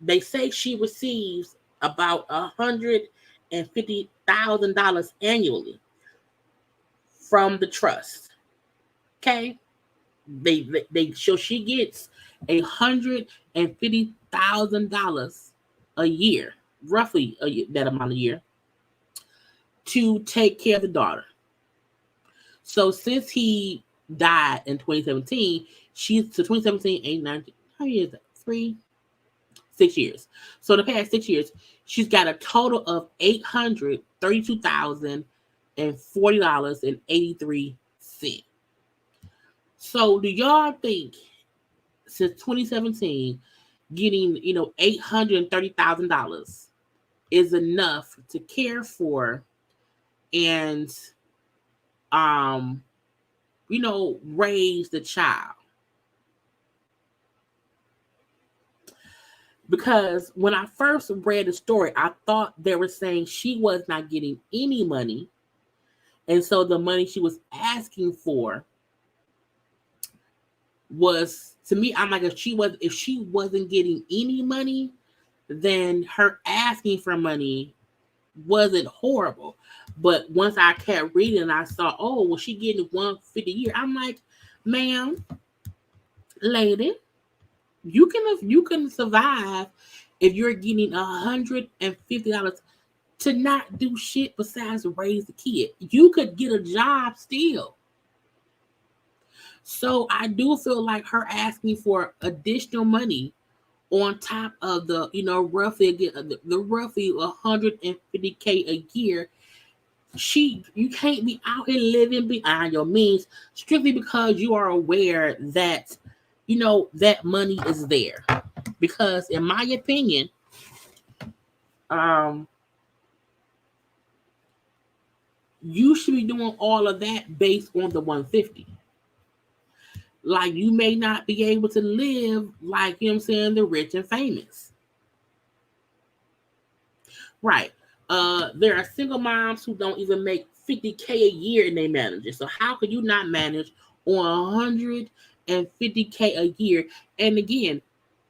They say she receives about $150,000 annually from the trust. Okay, they so she gets $150,000 a year, roughly that amount a year, to take care of the daughter. So since he died in 2017, she's to 2017, 8, 9, how many years? 6 years. So the past 6 years, she's got a total of $832,040.83. So do y'all think since 2017, getting $830,000 is enough to care for and raise the child? Because when I first read the story, I thought they were saying she was not getting any money. And so the money she was asking for was, to me, I'm like, if she wasn't getting any money, then her asking for money wasn't horrible. But once I kept reading, I saw, oh, well, she getting $150 a year. I'm like, ma'am, lady, you can survive if you're getting $150 to not do shit besides raise the kid. You could get a job still. So I do feel like her asking for additional money on top of the roughly $150K a year. You can't be out here living beyond your means strictly because you are aware that that money is there. Because in my opinion, you should be doing all of that based on the 150. Like, you may not be able to live like, the rich and famous. Right. There are single moms who don't even make $50K a year in their manager. So how could you not manage on $150K a year? And again,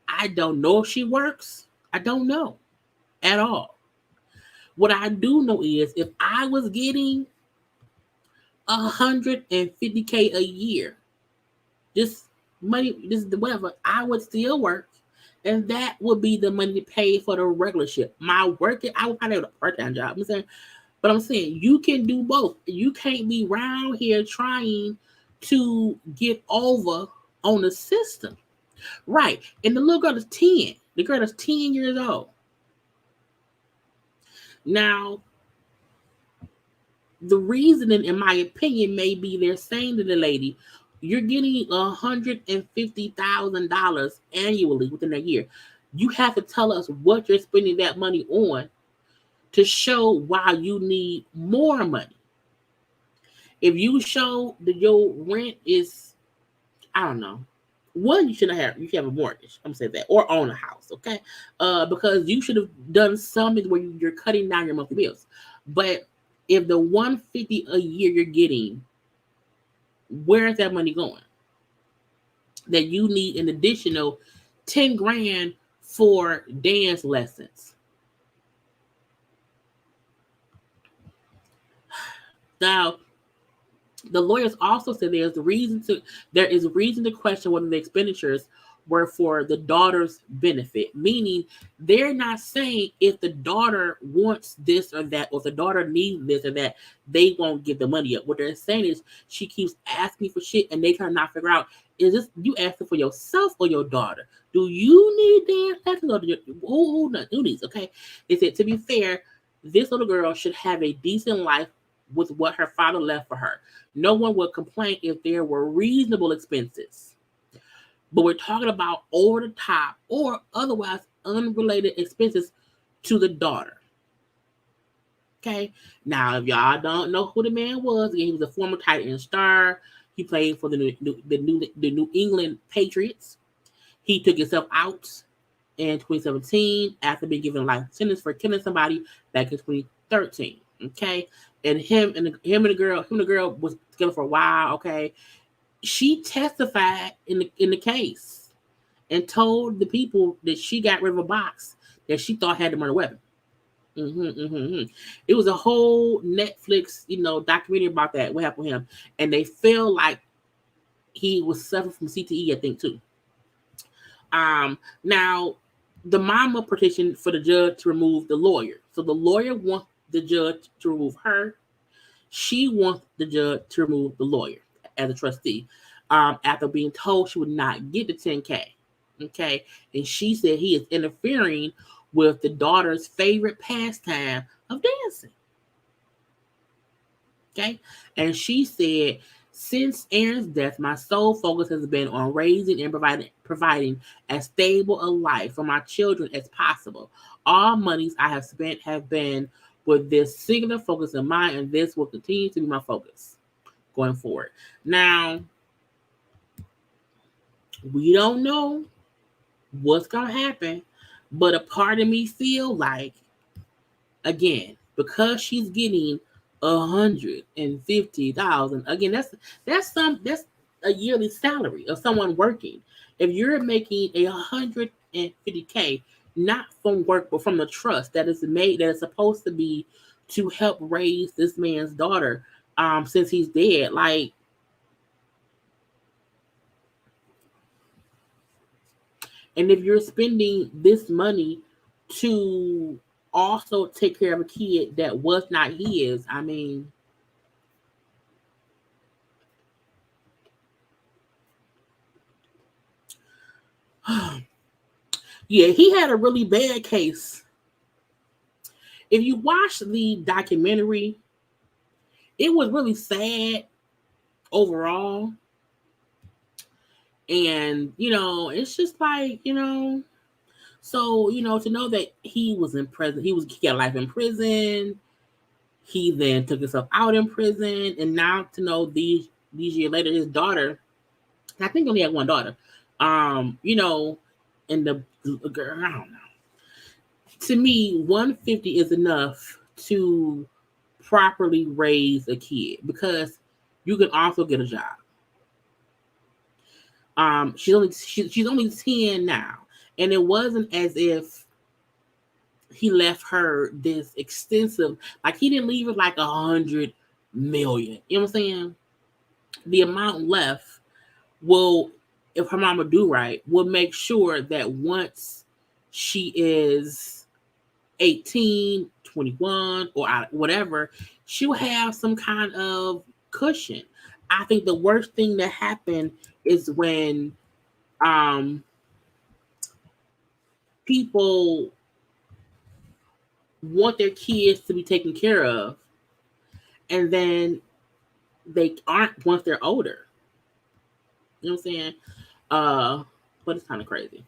I don't know if she works. I don't know at all. What I do know is if I was getting $150K a year, just money, whatever, I would still work. And that would be the money to pay for the regular shit. My working, I would probably have a part-time job. But I'm saying you can do both. You can't be around here trying to get over on the system. Right. And the little girl is 10. The girl is 10 years old. Now, the reasoning, in my opinion, may be they're saying to the lady, you're getting $150,000 annually within a year. You have to tell us what you're spending that money on to show why you need more money. If you show that your rent is, I don't know, one, you should have a mortgage. I'm saying that, or own a house, okay? Because you should have done something where you're cutting down your monthly bills. But if the $150 a year you're getting, where is that money going? That you need an additional $10,000 for dance lessons. Now, the lawyers also said there is reason to question whether the expenditures were for the daughter's benefit, meaning they're not saying if the daughter wants this or that, or if the daughter needs this or that, they won't give the money up. What they're saying is she keeps asking for shit and they try to not figure out, is this you asking for yourself or your daughter? Do you need dance lessons or who needs? Okay. They said, to be fair, this little girl should have a decent life with what her father left for her. No one would complain if there were reasonable expenses. But we're talking about over the top or otherwise unrelated expenses to the daughter. Okay. Now, if y'all don't know who the man was, he was a former tight end star. He played for the New England Patriots. He took himself out in 2017 after being given a life sentence for killing somebody back in 2013. Okay. And him and the girl was together for a while. Okay. she testified in the case and told the people that she got rid of a box that she thought had the murder weapon. It was a whole Netflix, documentary about that. What happened with him, and they feel like he was suffering from CTE, I think, too. Now the mama petitioned for the judge to remove the lawyer. So the lawyer wants the judge to remove her. She wants the judge to remove the lawyer as a trustee. After being told she would not get the 10K. Okay. And she said he is interfering with the daughter's favorite pastime of dancing. Okay. And she said, since Aaron's death, my sole focus has been on raising and providing as stable a life for my children as possible. All monies I have spent have been with this singular focus in mind, and this will continue to be my focus going forward. Now, we don't know what's going to happen, but a part of me feel like, again, because she's getting $150,000, again, that's a yearly salary of someone working. If you're making $150K, not from work but from the trust that is supposed to be to help raise this man's daughter, since he's dead, like, and if you're spending this money to also take care of a kid that was not his, I mean, yeah, he had a really bad case. If you watch the documentary, it was really sad overall. And, it's just like, so, to know that he was in prison, he got life in prison. He then took himself out in prison. And now to know these years later, his daughter, I think he only had one daughter, and the girl, I don't know. To me, 150 is enough to properly raise a kid because you can also get a job. She's only 10 now, and it wasn't as if he left her this extensive, like he didn't leave it like 100 million. You know what I'm saying? The amount left will, if her mama do right, will make sure that once she is 18, 21, or whatever, she'll have some kind of cushion. I think the worst thing that happened is when people want their kids to be taken care of, and then they aren't once they're older. You know what I'm saying? But it's kind of crazy.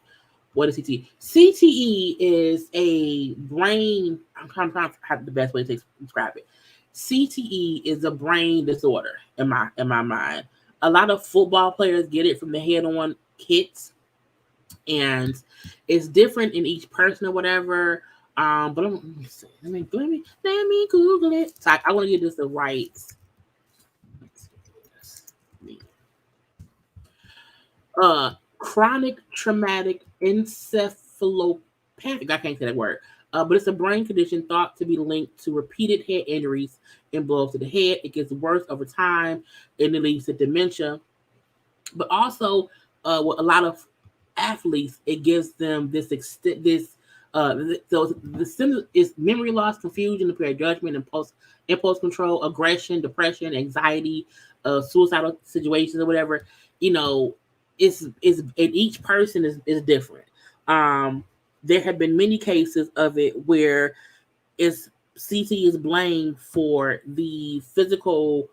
What is CTE? CTE is a brain. I'm trying to have the best way to describe it. CTE is a brain disorder in my mind. A lot of football players get it from the head-on hits, and it's different in each person or whatever. But let me Google it. So I want to get this the right. Chronic traumatic encephalopathic. I can't say that word. But it's a brain condition thought to be linked to repeated head injuries and blows to the head. It gets worse over time, and it leads to dementia. But also, with a lot of athletes, it gives them so the symptom is memory loss, confusion, impaired judgment, impulse control, aggression, depression, anxiety, suicidal situations or whatever. Is and each person is different. There have been many cases of it where CT is blamed for the physical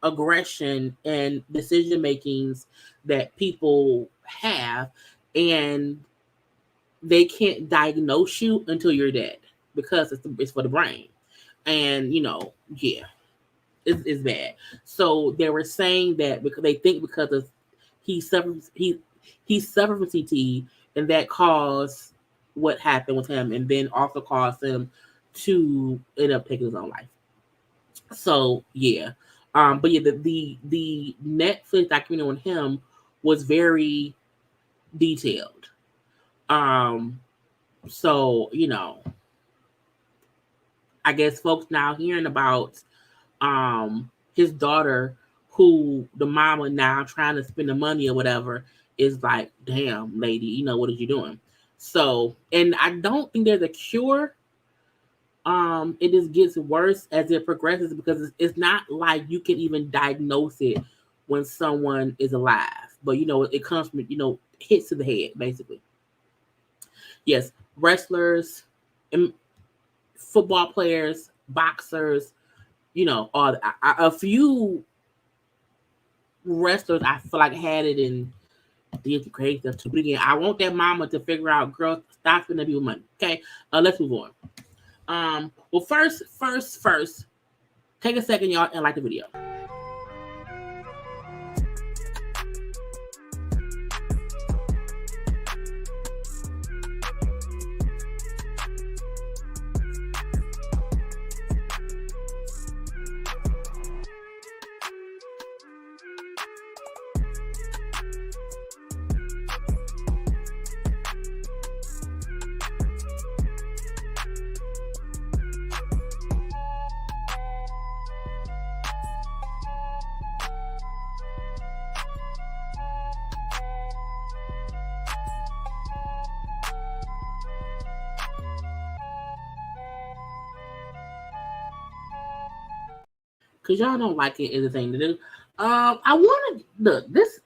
aggression and decision makings that people have, and they can't diagnose you until you're dead because it's for the brain. And yeah, it's bad. So they were saying that because they think because of he suffered from CTE, and that caused what happened with him, and then also caused him to end up taking his own life. So yeah, But yeah, the Netflix documentary on him was very detailed. So I guess folks now hearing about his daughter, who the mama now trying to spend the money or whatever, is like, damn, lady, what are you doing? So, and I don't think there's a cure. It just gets worse as it progresses, because it's not like you can even diagnose it when someone is alive. But it comes from hits to the head, basically. Yes, wrestlers, football players, boxers, all a few wrestlers I feel like had it and did the crazy stuff too. But again, I want that mama to figure out, girl, stop spending people money. Okay, let's move on. Well, first, take a second, y'all, and like the video. Because y'all don't like it is a thing to do. I wanted look this.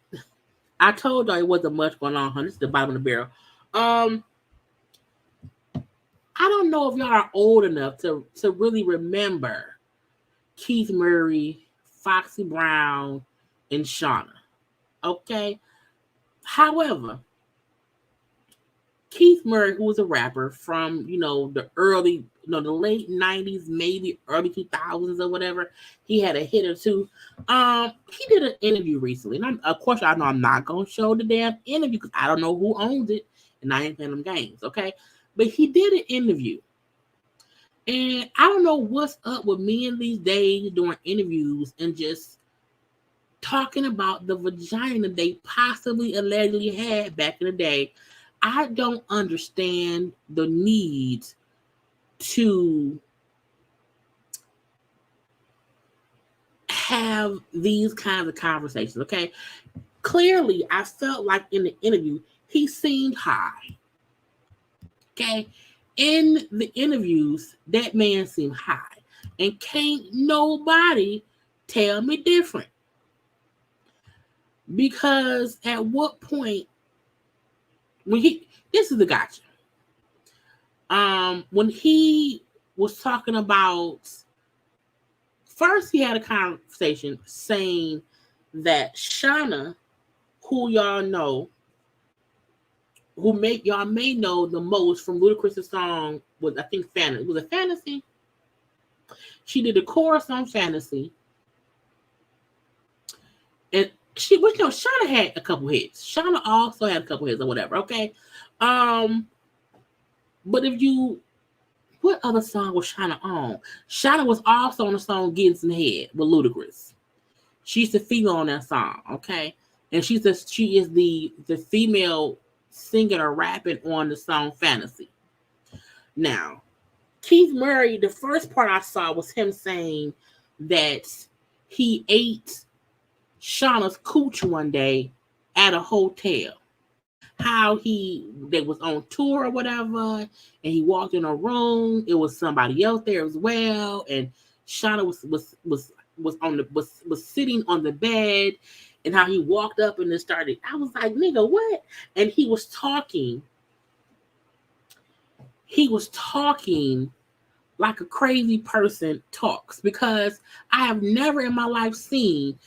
I told y'all it wasn't much going on. This is the bottom of the barrel. I don't know if y'all are old enough to really remember Keith Murray, Foxy Brown, and Shauna. Okay. However, Keith Murray, who was a rapper from the early, the late 90s, maybe early 2000s or whatever, he had a hit or two. He did an interview recently, and of course I know I'm not gonna show the damn interview because I don't know who owns it, and I ain't playing them games, okay? But he did an interview, and I don't know what's up with men these days doing interviews and just talking about the vagina they possibly allegedly had back in the day. I don't understand the need to have these kinds of conversations, okay? Clearly, I felt like in the interview, he seemed high, okay? In the interviews, that man seemed high, and can't nobody tell me different. Because at what point, this is the gotcha. When he was talking about, first he had a conversation saying that Shauna, who y'all may know the most from Ludacris' song, was I think Fantasy. Was it Fantasy? She did the chorus on Fantasy. And Shauna had a couple hits. Shauna also had a couple hits or whatever, okay? But what other song was Shauna on? Shauna was also on the song Getting Some Head with Ludacris. She's the female on that song, okay? And she is the female singing or rapping on the song Fantasy. Now, Keith Murray, the first part I saw was him saying that he ate Shauna's cooch one day at a hotel. How they was on tour or whatever, and he walked in a room. It was somebody else there as well, and Shauna was sitting on the bed, and how he walked up and then started. I was like, nigga, what? And he was talking. He was talking like a crazy person talks, because I have never in my life seen.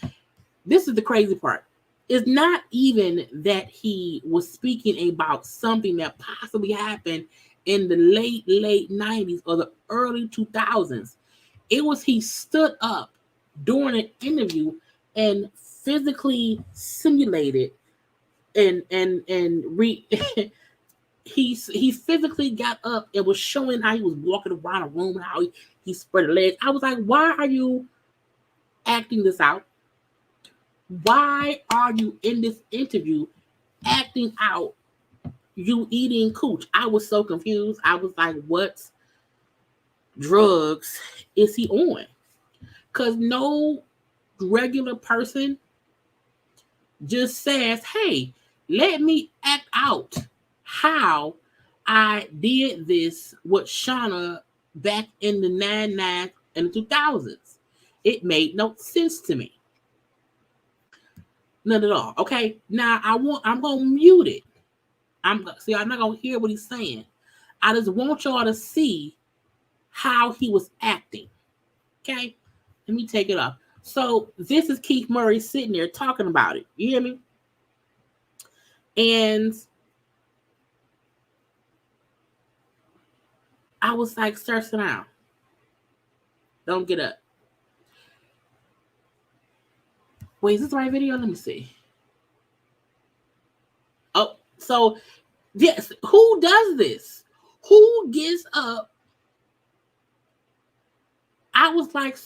This is the crazy part. It's not even that he was speaking about something that possibly happened in the late 90s or the early 2000s. It was he stood up during an interview and physically simulated and he physically got up and was showing how he was walking around a room and how he spread his legs. I was like, why are you acting this out? Why are you in this interview acting out you eating cooch? I was so confused. I was like, what drugs is he on? Because no regular person just says, hey, let me act out how I did this with Shauna back in the 99 and the 2000s. It made no sense to me. None at all. Okay. Now I'm gonna mute it. I'm not gonna hear what he's saying. I just want y'all to see how he was acting. Okay. Let me take it off. So this is Keith Murray sitting there talking about it. You hear me? And I was like, sir, sit down. Don't get up. Wait, is this the right video? Let me see. Oh, so yes, who does this? Who gets up? I was like,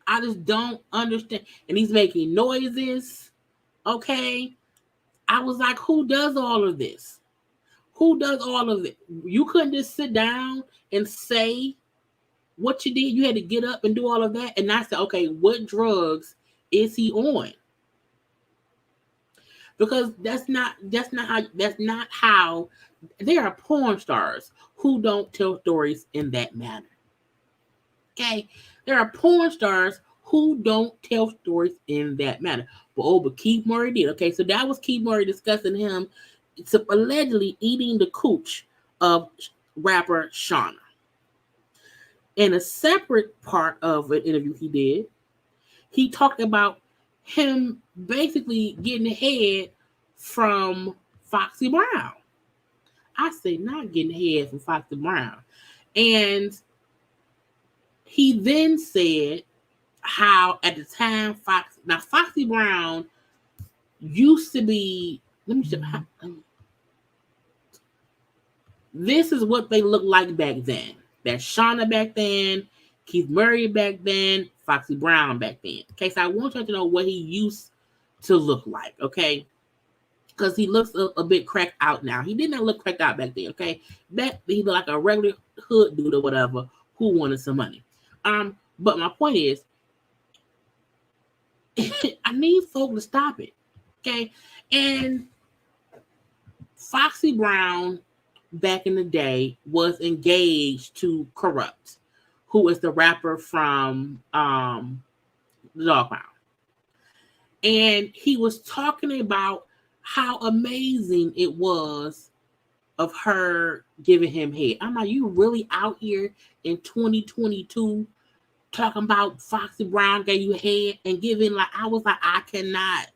I just don't understand. And he's making noises. Okay. I was like, who does all of this? Who does all of it? You couldn't just sit down and say what you did. You had to get up and do all of that. And I said, okay, what drugs is he on? Because that's not how there are porn stars who don't tell stories in that manner. Okay, there are porn stars who don't tell stories in that manner. But Keith Murray did. Okay, so that was Keith Murray discussing him allegedly eating the cooch of rapper Shauna. In a separate part of an interview he did, he talked about him basically getting head from Foxy Brown. I say not getting head from Foxy Brown. And he then said how at the time Foxy Brown used to be, this is what they looked like back then. That's Shauna back then, Keith Murray back then, Foxy Brown back then. Okay, so I want you to know what he used to look like, okay? Because he looks a bit cracked out now. He did not look cracked out back then, okay? Back then, he looked like a regular hood dude or whatever who wanted some money. But my point is, I need folk to stop it, okay? And Foxy Brown back in the day was engaged to Corrupt, who is the rapper from the Dog Pound. And he was talking about how amazing it was of her giving him head. I'm like, you really out here in 2022 talking about Foxy Brown gave you head and giving, like, I was like, I cannot.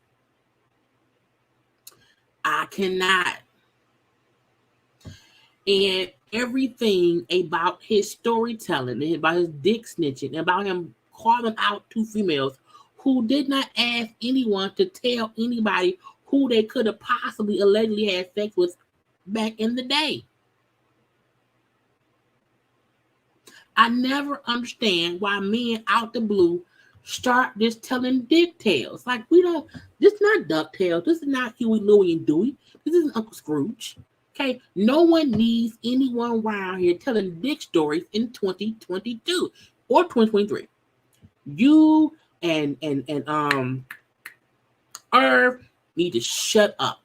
And everything about his storytelling, and about his dick snitching, and about him calling out two females who did not ask anyone to tell anybody who they could have possibly allegedly had sex with back in the day. I never understand why men out the blue start just telling dick tales. Like, this is not DuckTales. This is not Huey, Louie, and Dewey. This isn't Uncle Scrooge. Okay, no one needs anyone around here telling dick stories in 2022 or 2023. You and Irv need to shut up.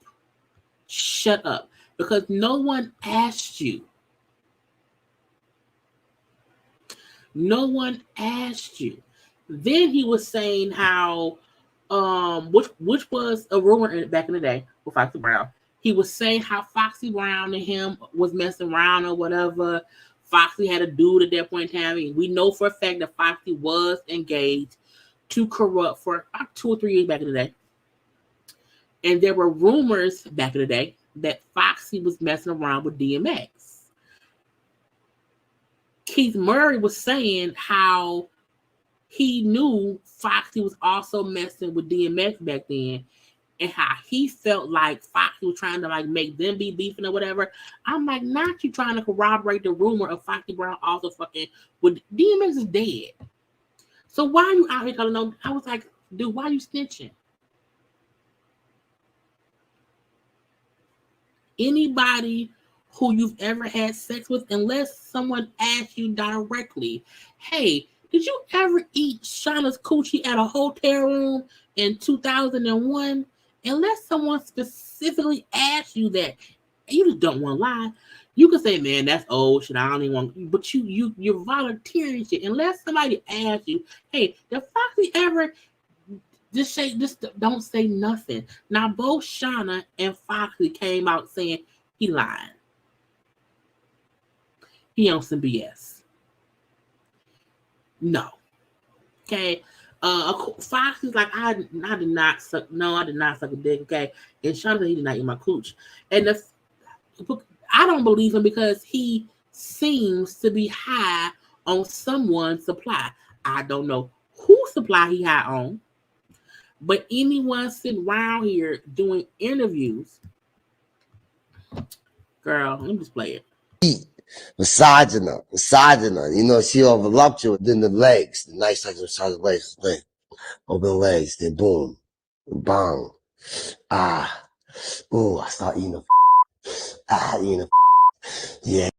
Shut up. Because no one asked you. No one asked you. Then he was saying how, which was a rumor back in the day with Foxy Brown. He was saying how Foxy Brown and him was messing around or whatever. Foxy had a dude at that point in time. And we know for a fact that Foxy was engaged to Corrupt for about 2 or 3 years back in the day. And there were rumors back in the day that Foxy was messing around with DMX. Keith Murray was saying how he knew Foxy was also messing with DMX back then, and how he felt like Foxy was trying to, like, make them be beefing or whatever. I'm like, not you trying to corroborate the rumor of Foxy Brown also fucking with DMX is dead. So why are you out here telling them? I was like, dude, why are you snitching? Anybody who you've ever had sex with, unless someone asks you directly, hey, did you ever eat Shauna's coochie at a hotel room in 2001? Unless someone specifically asks you that, you just don't want to lie. You can say, man, that's old shit. I don't even want, but you're volunteering shit. Unless somebody asks you, hey, did Foxy ever just don't say nothing. Now both Shauna and Foxy came out saying he lied. He on some BS. No. Okay. Foxy's like, I did not suck a dick, okay? And Shauna said he did not eat my cooch. And I don't believe him because he seems to be high on someone's supply. I don't know whose supply he high on. But anyone sitting around here doing interviews, girl, let me just play it. Massaging her. You know, she over voluptuous. Then the legs, the nice like massage the legs, thing. Open legs, then boom, bang. Ooh, I start eating a yeah.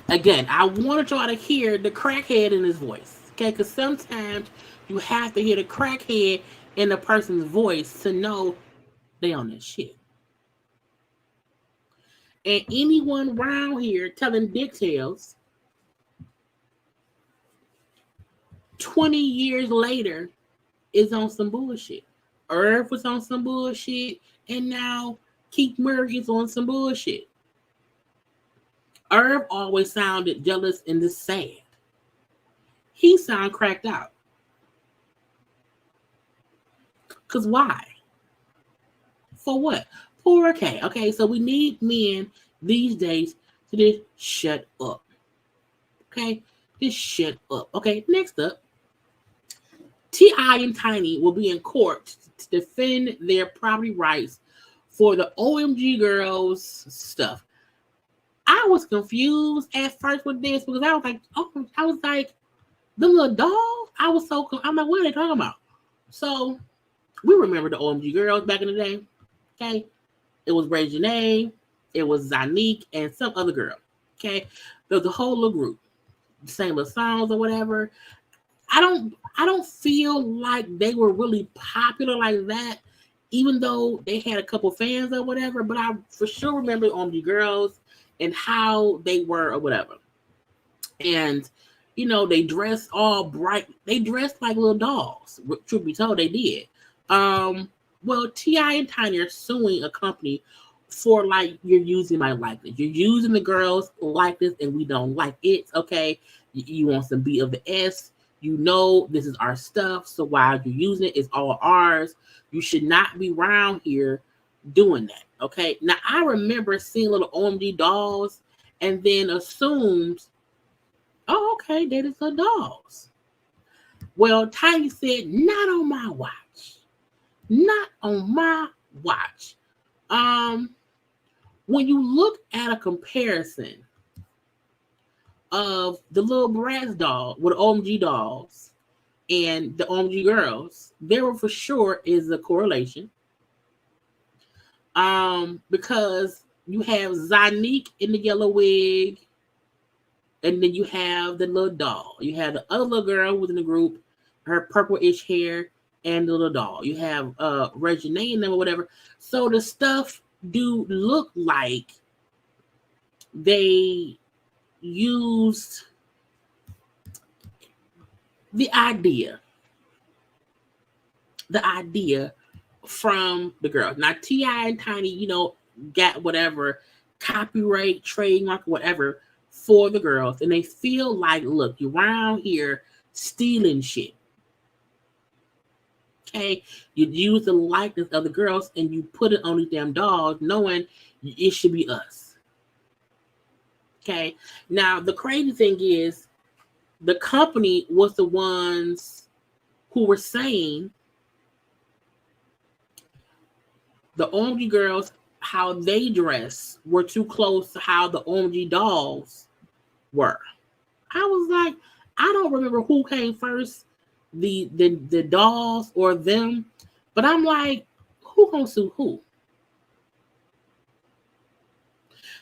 Again, I wanted y'all to hear the crackhead in his voice, okay? Because sometimes you have to hear the crackhead in a person's voice to know they on that shit. And anyone around here telling dick tales 20 years later is on some bullshit. Irv was on some bullshit, and now Keith Murray's on some bullshit. Irv always sounded jealous and just sad. He sound cracked out. Because why? For what? Poor K. Okay, so we need men these days to just shut up. Okay? Just shut up. Okay, next up. T.I. and Tiny will be in court to defend their property rights for the OMG Girls stuff. I was confused at first with this because I was like, the little dog? I'm like, what are they talking about? So, we remember the OMG Girls back in the day. Okay? It was Ray Janae, it was Zanique, and some other girl. Okay? There was a whole little group. Same little songs or whatever. I don't feel like they were really popular like that, even though they had a couple fans or whatever, but I for sure remember OMG Girls and how they were or whatever. And, you know, they dressed all bright. They dressed like little dolls. Truth be told, they did. Well, T.I. and Tiny are suing a company for, like, you're using my likeness. You're using the girls' likeness and we don't like it, okay? You want some B of the S. You know this is our stuff, so while you're using it, it's all ours. You should not be around here doing that, okay? Now, I remember seeing little OMG dolls and then assumed, oh, okay, that is the dolls. Well, Tiny said, not on my watch. Not on my watch. When you look at a comparison of the little Bratz doll with OMG dolls and the OMG Girls, there for sure is a correlation. Because you have Zanique in the yellow wig, and then you have the little doll. You have the other little girl who was in the group, her purple-ish hair, and the little doll. You have Reginae and them or whatever. So the stuff do look like they used the idea from the girls. Now, T.I. and Tiny, you know, got whatever copyright, trademark, whatever for the girls. And they feel like, look, you're around here stealing shit. Okay? You use the likeness of the girls and you put it on these damn dolls knowing it should be us. Okay? Now, the crazy thing is the company was the ones who were saying the OMG Girls, how they dress were too close to how the OMG dolls were. I was like, I don't remember who came first, the dolls or them. But I'm like, who gonna sue who?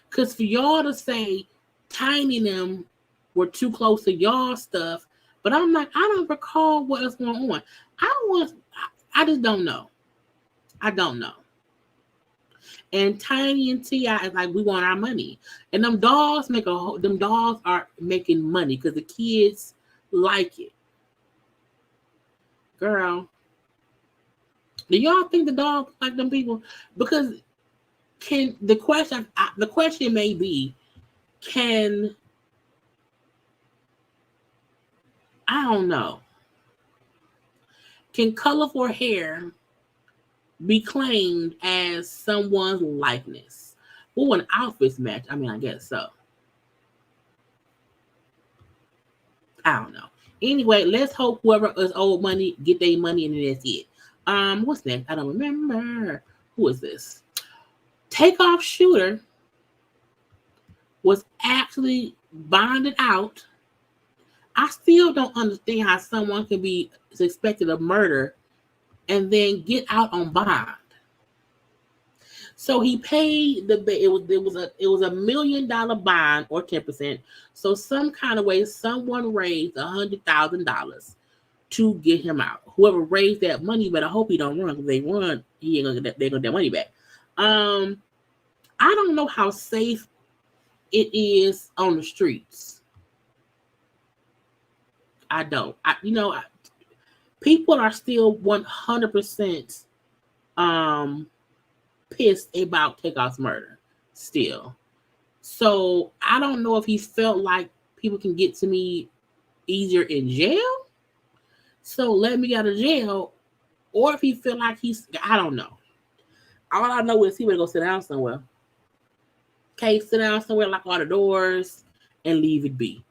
Because for y'all to say Tiny and them were too close to y'all stuff, but I'm like, I don't recall what was going on. I just don't know. I don't know. And Tiny and T.I. is like, we want our money. And them dolls are making money because the kids like it. Girl, do y'all think the dogs like them people? Because the question may be, I don't know. Can colorful hair be claimed as someone's likeness? Well, an outfits match. I mean, I guess so. I don't know. Anyway, let's hope whoever is owed money get their money and then that's it. What's next? I don't remember. Who is this? Takeoff shooter was actually bonded out. I still don't understand how someone can be suspected of murder and then get out on bond. So he paid it was a $1 million bond or 10%. So some kind of way someone raised $100,000 to get him out. Whoever raised that money, but I hope he don't run, because they run, they're gonna get that money back. I don't know how safe it is on the streets. I don't. People are still 100% pissed about Takeoff's murder still. So I don't know if he felt like people can get to me easier in jail, so let me out of jail, or if he feel like I don't know. All I know is he would go sit down somewhere. Okay, sit down somewhere, lock all the doors, and leave it be.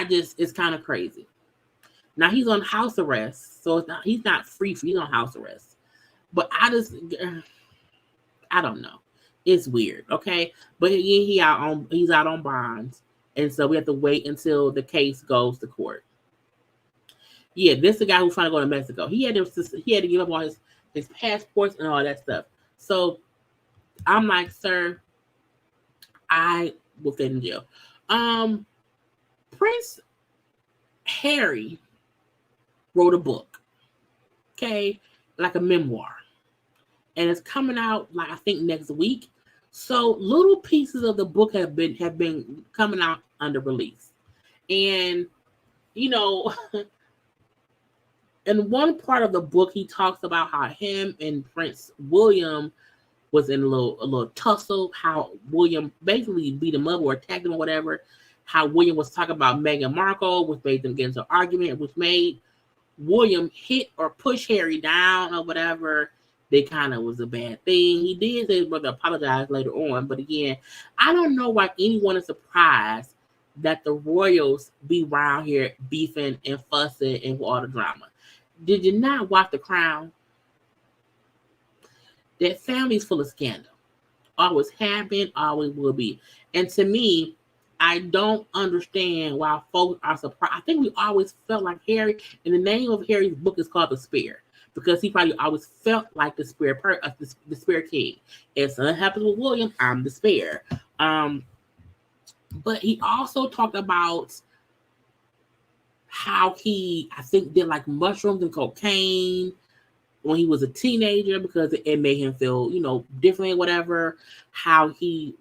It's kind of crazy. Now he's on house arrest, so he's not free. He's on house arrest. But I don't know. It's weird, okay? But again, he's out on bonds, and so we have to wait until the case goes to court. Yeah, this is the guy who's trying to go to Mexico. He had to give up all his passports and all that stuff. So I'm like, sir, I will fit in jail. Prince Harry wrote a book, okay, like a memoir, and it's coming out like I think next week. So little pieces of the book have been coming out under release, and in one part of the book he talks about how him and Prince William was in a little tussle, how William basically beat him up or attacked him or whatever, how William was talking about Meghan Markle, which made them get into an argument, which made William hit or push Harry down or whatever. They kind of was a bad thing. He did say his brother apologized later on, but again, I don't know why anyone is surprised that the royals be around here beefing and fussing and all the drama. Did you not watch The Crown? That family's full of scandal. Always have been, always will be. And to me, I don't understand why folks are surprised. I think we always felt like Harry, and the name of Harry's book is called The Spear, because he probably always felt like the Spear King. If something happens with William, I'm the Spear. But he also talked about how he, I think, did like mushrooms and cocaine when he was a teenager because it made him feel, differently, whatever. How he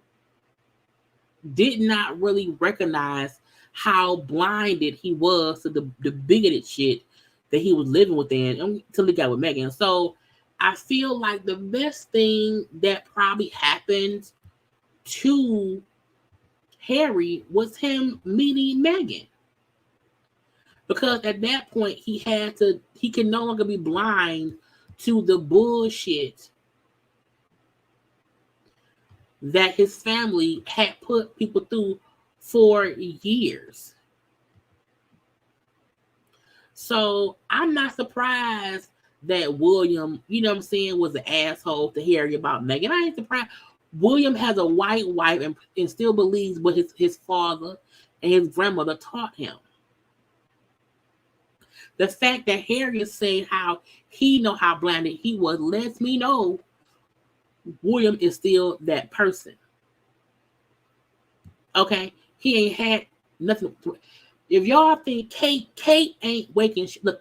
did not really recognize how blinded he was to the bigoted shit that he was living within until he got with Meghan. So I feel like the best thing that probably happened to Harry was him meeting Meghan. Because at that point, he can no longer be blind to the bullshit that his family had put people through for years. So I'm not surprised that William, was an asshole to Harry about Meghan. I ain't surprised. William has a white wife and still believes what his father and his grandmother taught him. The fact that Harry is saying how he know how blinded he was lets me know William is still that person. Okay? He ain't had nothing. If y'all think Kate ain't waking, look.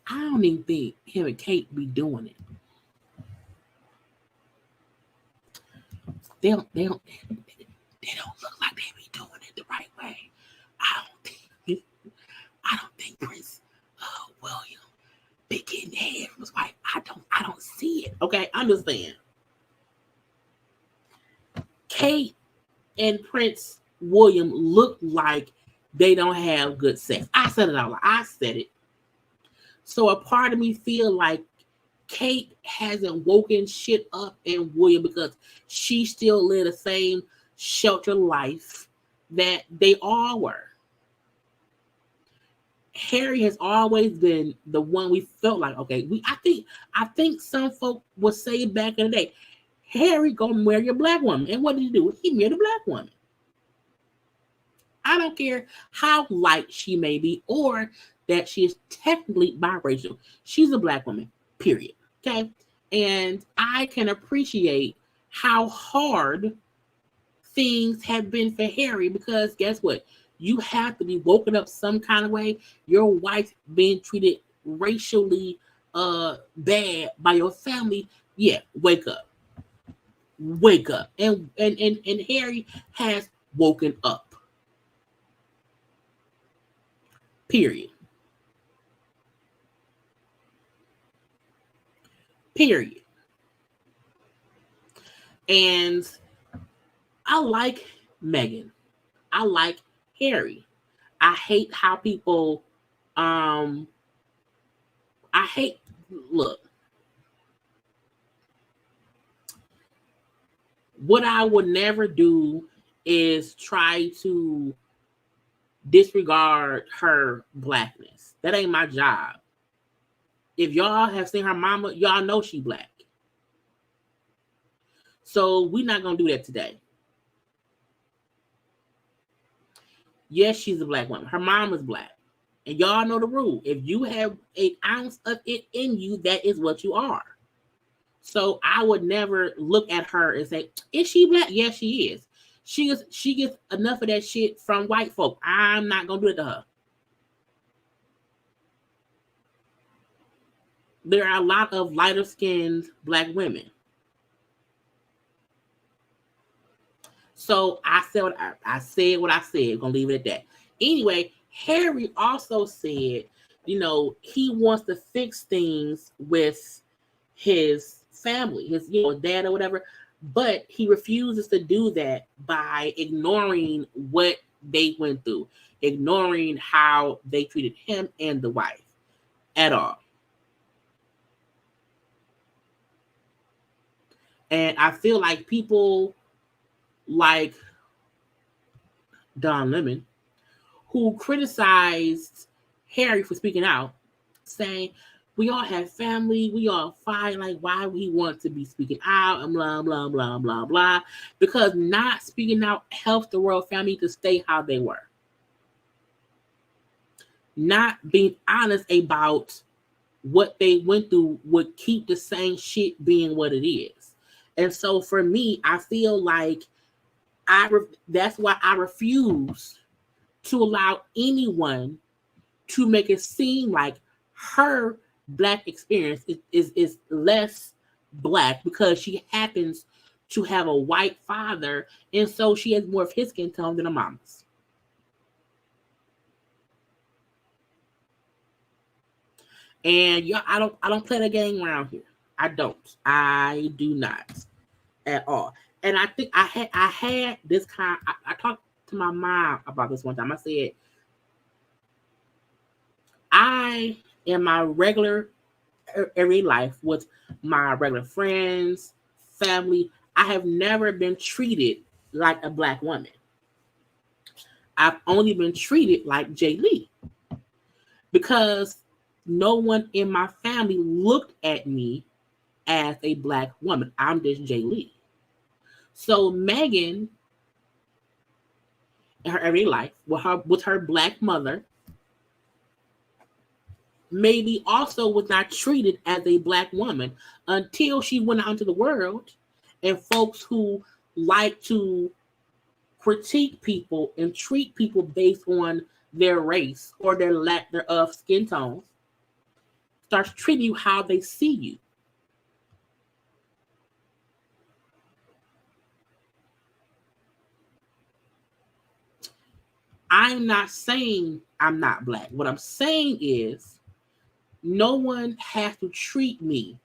I don't even think him and Kate be doing it. They don't look like they be doing it the right way. I don't think Prince William be getting head from his wife. I don't see it. Okay, I'm just saying. Kate and Prince William look like they don't have good sex. I said it out loud. I said it. So a part of me feel like Kate hasn't woken shit up in William because she still live the same sheltered life that they all were. Harry has always been the one we felt like, okay, I think some folk would say back in the day, Harry gonna marry a black woman. And what did he do? He married a black woman. I don't care how light she may be or that she is technically biracial. She's a black woman, period. Okay. And I can appreciate how hard things have been for Harry because guess what? You have to be woken up some kind of way. Your wife being treated racially bad by your family. Yeah, wake up. Wake up. And Harry has woken up. Period. And I like Meghan. I like Harry. I hate how people look. What I would never do is try to disregard her blackness. That ain't my job. If y'all have seen her mama, y'all know she black. So we're not going to do that today. Yes, she's a black woman. Her mom is black. And y'all know the rule. If you have an ounce of it in you, that is what you are. So I would never look at her and say, is she black? Yes, she is. She gets enough of that shit from white folk. I'm not going to do it to her. There are a lot of lighter skinned black women. So I said what I said. Gonna leave it at that. Anyway, Harry also said, he wants to fix things with his family, his dad or whatever, but he refuses to do that by ignoring what they went through, ignoring how they treated him and the wife at all. And I feel like people like Don Lemon, who criticized Harry for speaking out, saying, we all have family, we all fight, like why would he want to be speaking out and blah, blah, blah, blah, blah. Because not speaking out helps the royal family to stay how they were. Not being honest about what they went through would keep the same shit being what it is. And so for me, I feel like that's why I refuse to allow anyone to make it seem like her black experience is less black because she happens to have a white father, and so she has more of his skin tone than her mama's. And I don't play the game around here. I do not at all. And I think I had this kind. I talked to my mom about this one time. I said, I in my regular everyday life with my regular friends, family, I have never been treated like a black woman. I've only been treated like Jaylee because no one in my family looked at me as a black woman. I'm just Jaylee. So Meghan, in her everyday life, with her black mother, maybe also was not treated as a black woman until she went out into the world, and folks who like to critique people and treat people based on their race or their lack thereof skin tones starts treating you how they see you. I'm not saying I'm not black. What I'm saying is no one has to treat me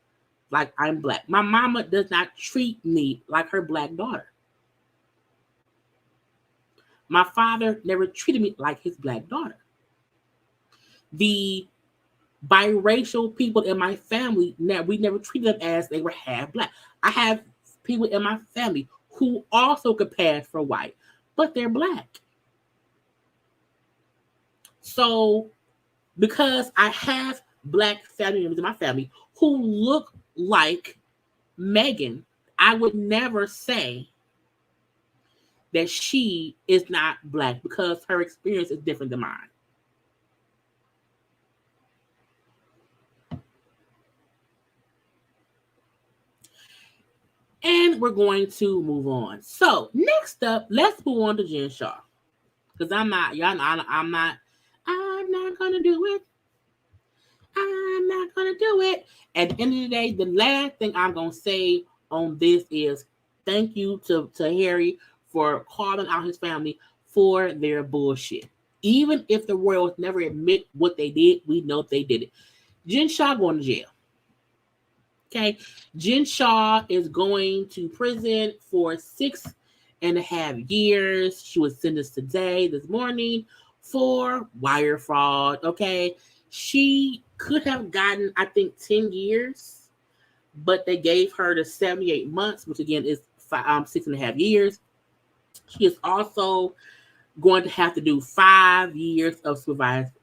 like I'm black. My mama does not treat me like her black daughter. My father never treated me like his black daughter. The biracial people in my family, we never treated them as they were half black. I have people in my family who also could pass for white, but they're black. So because I have black family members in my family who look like Megan, I would never say that she is not black because her experience is different than mine. And we're going to move on. So next up, let's move on to Jen Shah. Because I'm not gonna do it. I'm not gonna do it. At the end of the day, the last thing I'm gonna say on this is thank you to Harry for calling out his family for their bullshit. Even if the royals never admit what they did, we know they did it. Jen Shah going to jail. Okay, Jen Shah is going to prison for 6.5 years. She was sentenced today, this morning, for wire fraud. Okay, she could have gotten, I think, 10 years, but they gave her the 78 months, which again is 6.5 years. She is also going to have to do 5 years of supervised,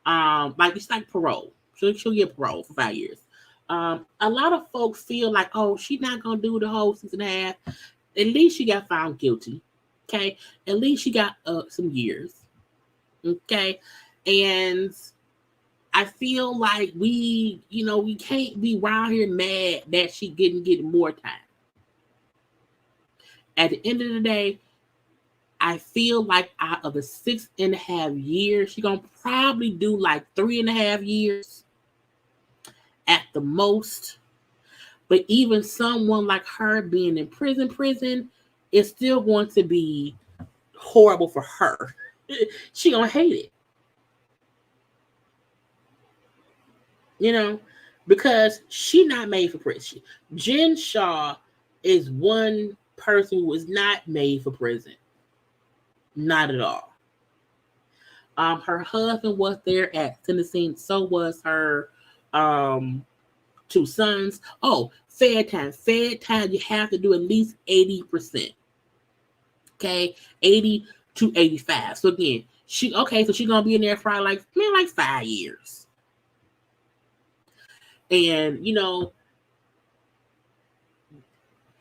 like it's like parole. She'll get parole for 5 years. A lot of folks feel like, oh, she's not gonna do the whole 6.5. At least she got found guilty. Okay, at least she got some years. Okay, and I feel like we can't be around here mad that she getting more time. At the end of the day, I feel like out of the 6.5 years, she's gonna probably do like 3.5 years at the most. But even someone like her being in prison is still going to be horrible for her. She gonna hate it, because she not made for prison. Jen Shah is one person who is not made for prison. Not at all. Her husband was there at sentencing. So was her 2 sons. Oh, Fed time, you have to do at least 80%. Okay, 80 to 85. So again, she's gonna be in there for like 5 years. And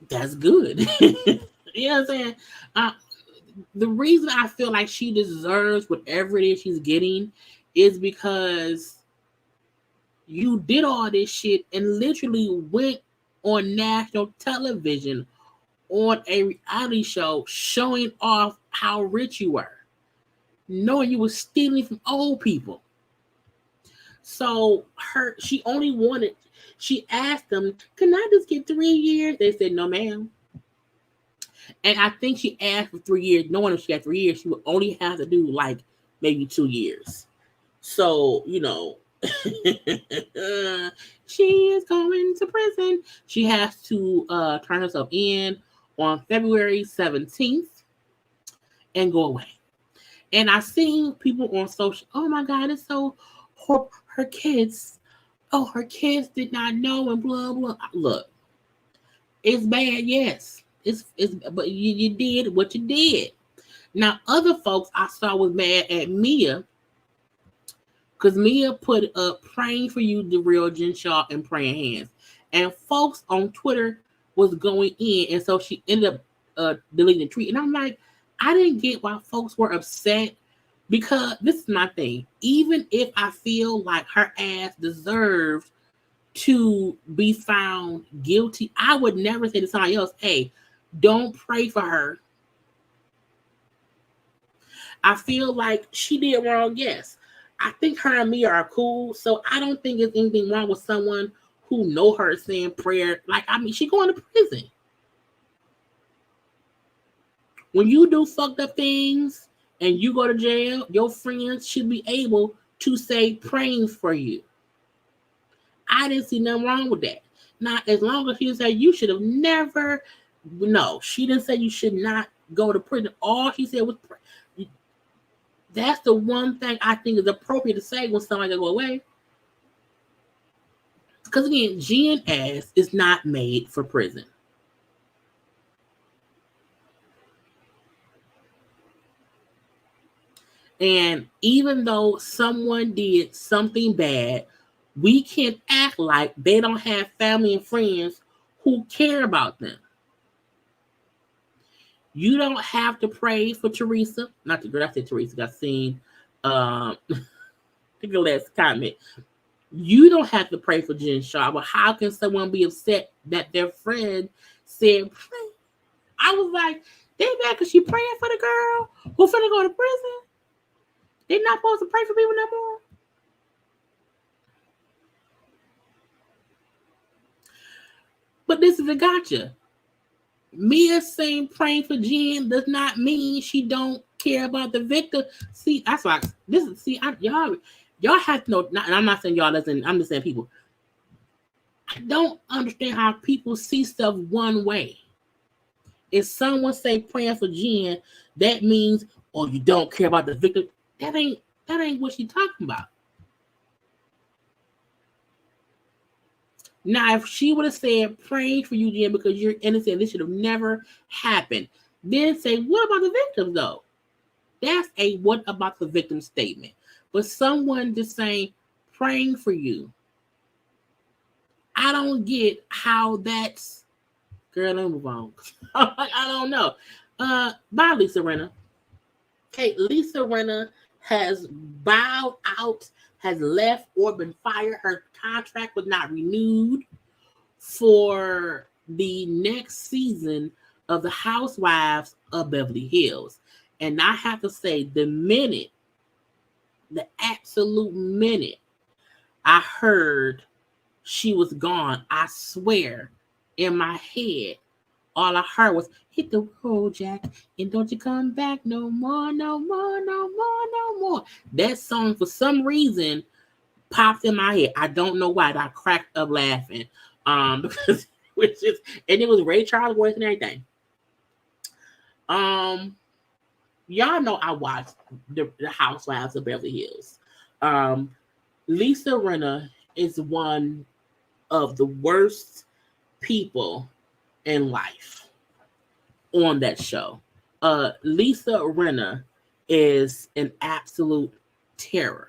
that's good. You know what I'm saying? The reason I feel like she deserves whatever it is she's getting is because you did all this shit and literally went on national television on a reality show showing off how rich you were, knowing you were stealing from old people. So she asked them, can I just get 3 years? They said, no, ma'am. And I think she asked for 3 years, knowing if she had 3 years, she would only have to do like maybe 2 years. So, she is going to prison. She has to turn herself in on February 17th and go away. And I've seen people on social, oh my God, it's so horrible. Her kids did not know and blah, blah. Look, it's bad, yes. It's but you did what you did. Now, other folks I saw was mad at Mia because Mia put up praying for you, the real Jen Shah, and praying hands. And folks on Twitter was going in, and so she ended up deleting the tweet. And I'm like, I didn't get why folks were upset Because this is my thing. Even if I feel like her ass deserved to be found guilty, I would never say to somebody else, hey, don't pray for her. I feel like she did wrong, yes. I think her and me are cool, so I don't think there's anything wrong with someone who know her saying prayer. Like, I mean, she going to prison. When you do fucked up things and you go to jail, your friends should be able to say praying for you. I didn't see nothing wrong with that. Now, as long as she said you should have never, no, she didn't say you should not go to prison. All she said was pray. That's the one thing I think is appropriate to say when somebody go away. Because again, Jen ass is not made for prison. And even though someone did something bad, we can act like they don't have family and friends who care about them. You don't have to pray for Teresa. Not the girl, I said Teresa. I seen the last comment. You don't have to pray for Jen Shah, but how can someone be upset that their friend said pray? I was like, they mad because she praying for the girl who finna go to prison? They not supposed to pray for people no more? But this is a gotcha. Mia saying praying for Jen does not mean she don't care about the victim. See, that's like this is y'all have to know. And I'm not saying y'all listen. I'm just saying people. I don't understand how people see stuff one way. If someone say praying for Jen, that means you don't care about the victim. That ain't what she talking about. Now, if she would have said, praying for you, Jen, because you're innocent, this should have never happened, then say, what about the victims, though? That's a what about the victim statement. But someone just saying, praying for you, I don't get how that's... Girl, let me move on. I don't know. Bye, Lisa Rinna. Okay, Lisa Rinna has bowed out, has left or been fired. Her contract was not renewed for the next season of The Housewives of Beverly Hills. And I have to say, the absolute minute I heard she was gone, I swear, in my head, all I heard was, hit the road, Jack, and don't you come back no more, no more, no more, no more. That song, for some reason, popped in my head. I don't know why. I cracked up laughing. Because and it was Ray Charles' voice and everything. Y'all know I watched the Housewives of Beverly Hills. Lisa Rinna is one of the worst people in life on that show. Lisa Rinna is an absolute terror.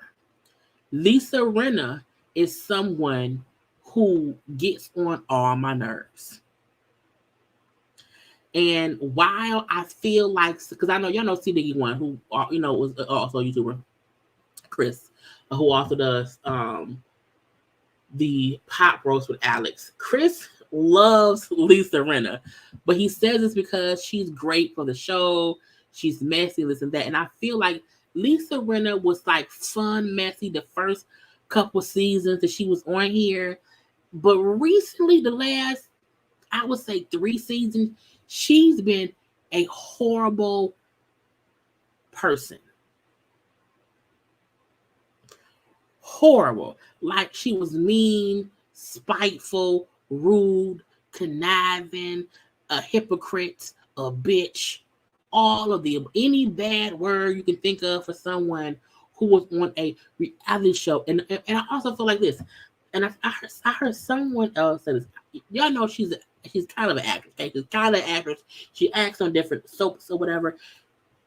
Lisa Rinna is someone who gets on all my nerves. And while I feel like, because I know y'all know CDE1, who was also a YouTuber, Chris, who also does the pot roast with Alex. Chris loves Lisa Rinna, but he says it's because she's great for the show. She's messy, this and that. And I feel like Lisa Rinna was like fun, messy the first couple seasons that she was on here. But recently, the last, I would say 3 seasons, she's been a horrible person. Horrible. Like she was mean, spiteful, rude, conniving, a hypocrite, a bitch, all of any bad word you can think of for someone who was on a reality show. And I also feel like this, and I heard someone else say this. Y'all know she's kind of an actress. Okay? She's kind of an actress. She acts on different soaps or whatever.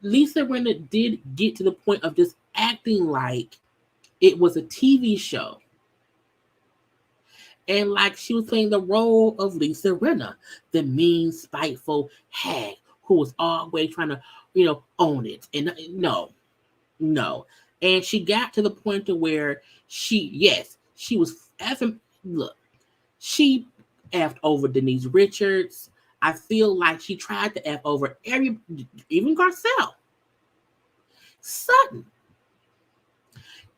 Lisa Rinna did get to the point of just acting like it was a TV show. And like she was playing the role of Lisa Rinna, the mean, spiteful hag who was always trying to, own it. And no. No. And she got to the point to where she was effing, look, she effed over Denise Richards. I feel like she tried to F over even Garcelle. Sutton.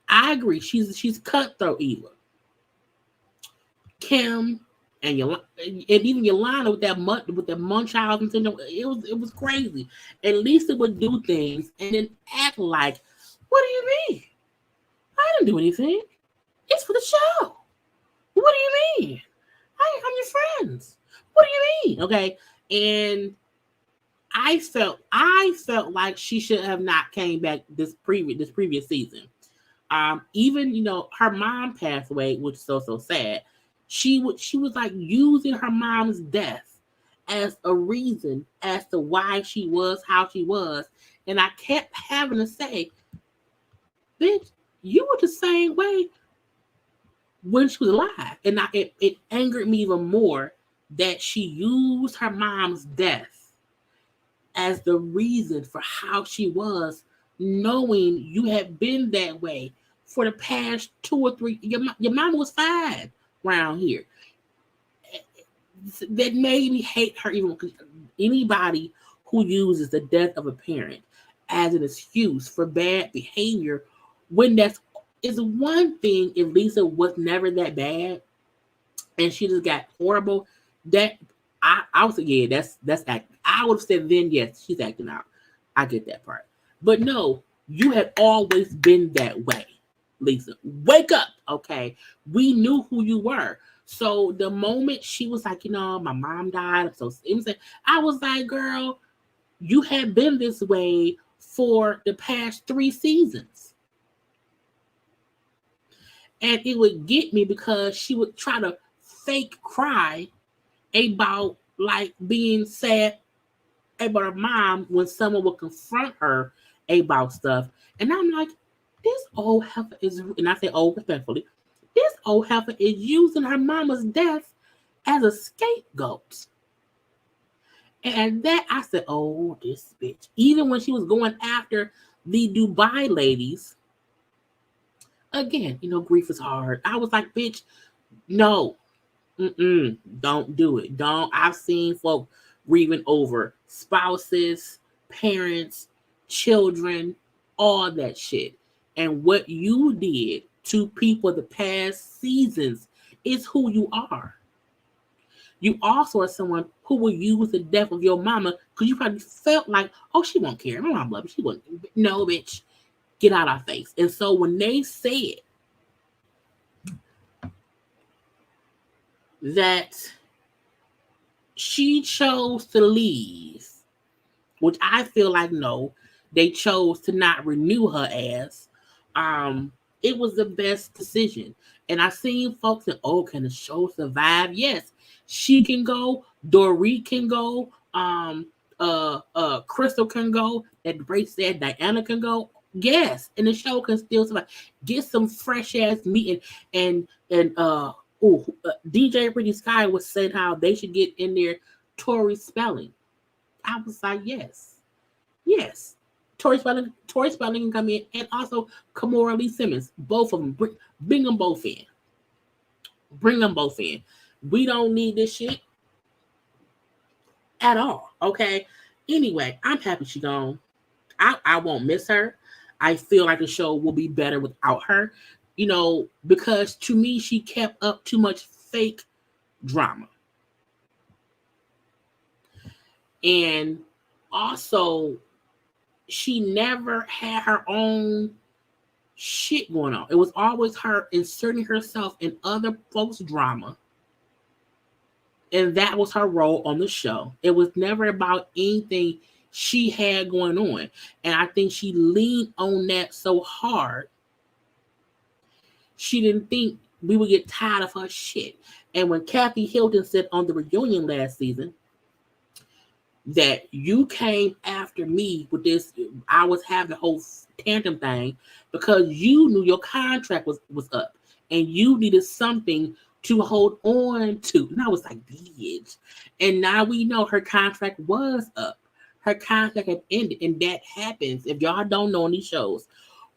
I agree. She's cutthroat evil. Kim and even Yolanda with that Munchausen syndrome, it was crazy. At least it would do things and then act like, what do you mean? I didn't do anything. It's for the show. What do you mean? I'm your friends. What do you mean? Okay. And I felt like she should have not came back this previous season. Even her mom passed away, which is so sad. She was like using her mom's death as a reason as to why she was how she was, and I kept having to say, "Bitch, you were the same way when she was alive," and it angered me even more that she used her mom's death as the reason for how she was, knowing you had been that way for the past 2 or 3. Your mama was fine around here. That made me hate her even. Anybody who uses the death of a parent as an excuse for bad behavior, when is one thing if Lisa was never that bad and she just got horrible, that I would say, yeah, that's acting. I would have said then, yes, she's acting out. I get that part. But no, you had always been that way, Lisa. Wake up, okay? We knew who you were. So the moment she was like, my mom died, I'm so innocent, I was like, girl, you have been this way for the past 3 seasons. And it would get me because she would try to fake cry about like being sad about her mom when someone would confront her about stuff. And I'm like, this old heifer is, and I say old respectfully, this old heifer is using her mama's death as a scapegoat. And that I said, oh, this bitch. Even when she was going after the Dubai ladies, again, grief is hard. I was like, bitch, no. Don't do it. Don't. I've seen folk grieving over spouses, parents, children, all that shit. And what you did to people the past seasons is who you are. You also are someone who will use the death of your mama because you probably felt like, oh, she won't care. My mom love me. She won't. No, bitch. Get out our face. And so when they said that she chose to leave, which I feel like no, they chose to not renew her as. It was the best decision. And I seen folks say, oh, can the show survive? Yes, she can go, Dorit can go, Crystal can go, that Grace said Diana can go. Yes, and the show can still survive. Get some fresh ass meat and DJ Pretty Sky was saying how they should get in there Tori Spelling. I was like, yes. Tori Spelling can come in, and also Kimora Lee Simmons. Both of them. Bring them both in. We don't need this shit at all. Okay. Anyway, I'm happy she's gone. I won't miss her. I feel like the show will be better without her. Because to me, she kept up too much fake drama. And also, she never had her own shit going on. It was always her inserting herself in other folks' drama. And that was her role on the show. It was never about anything she had going on. And I think she leaned on that so hard. She didn't think we would get tired of her shit. And when Kathy Hilton said on the reunion last season that you came after me with this, I was having the whole tantrum thing because you knew your contract was up and you needed something to hold on to. And I was like, bitch. And now we know her contract was up. Her contract had ended, and that happens. If y'all don't know on these shows,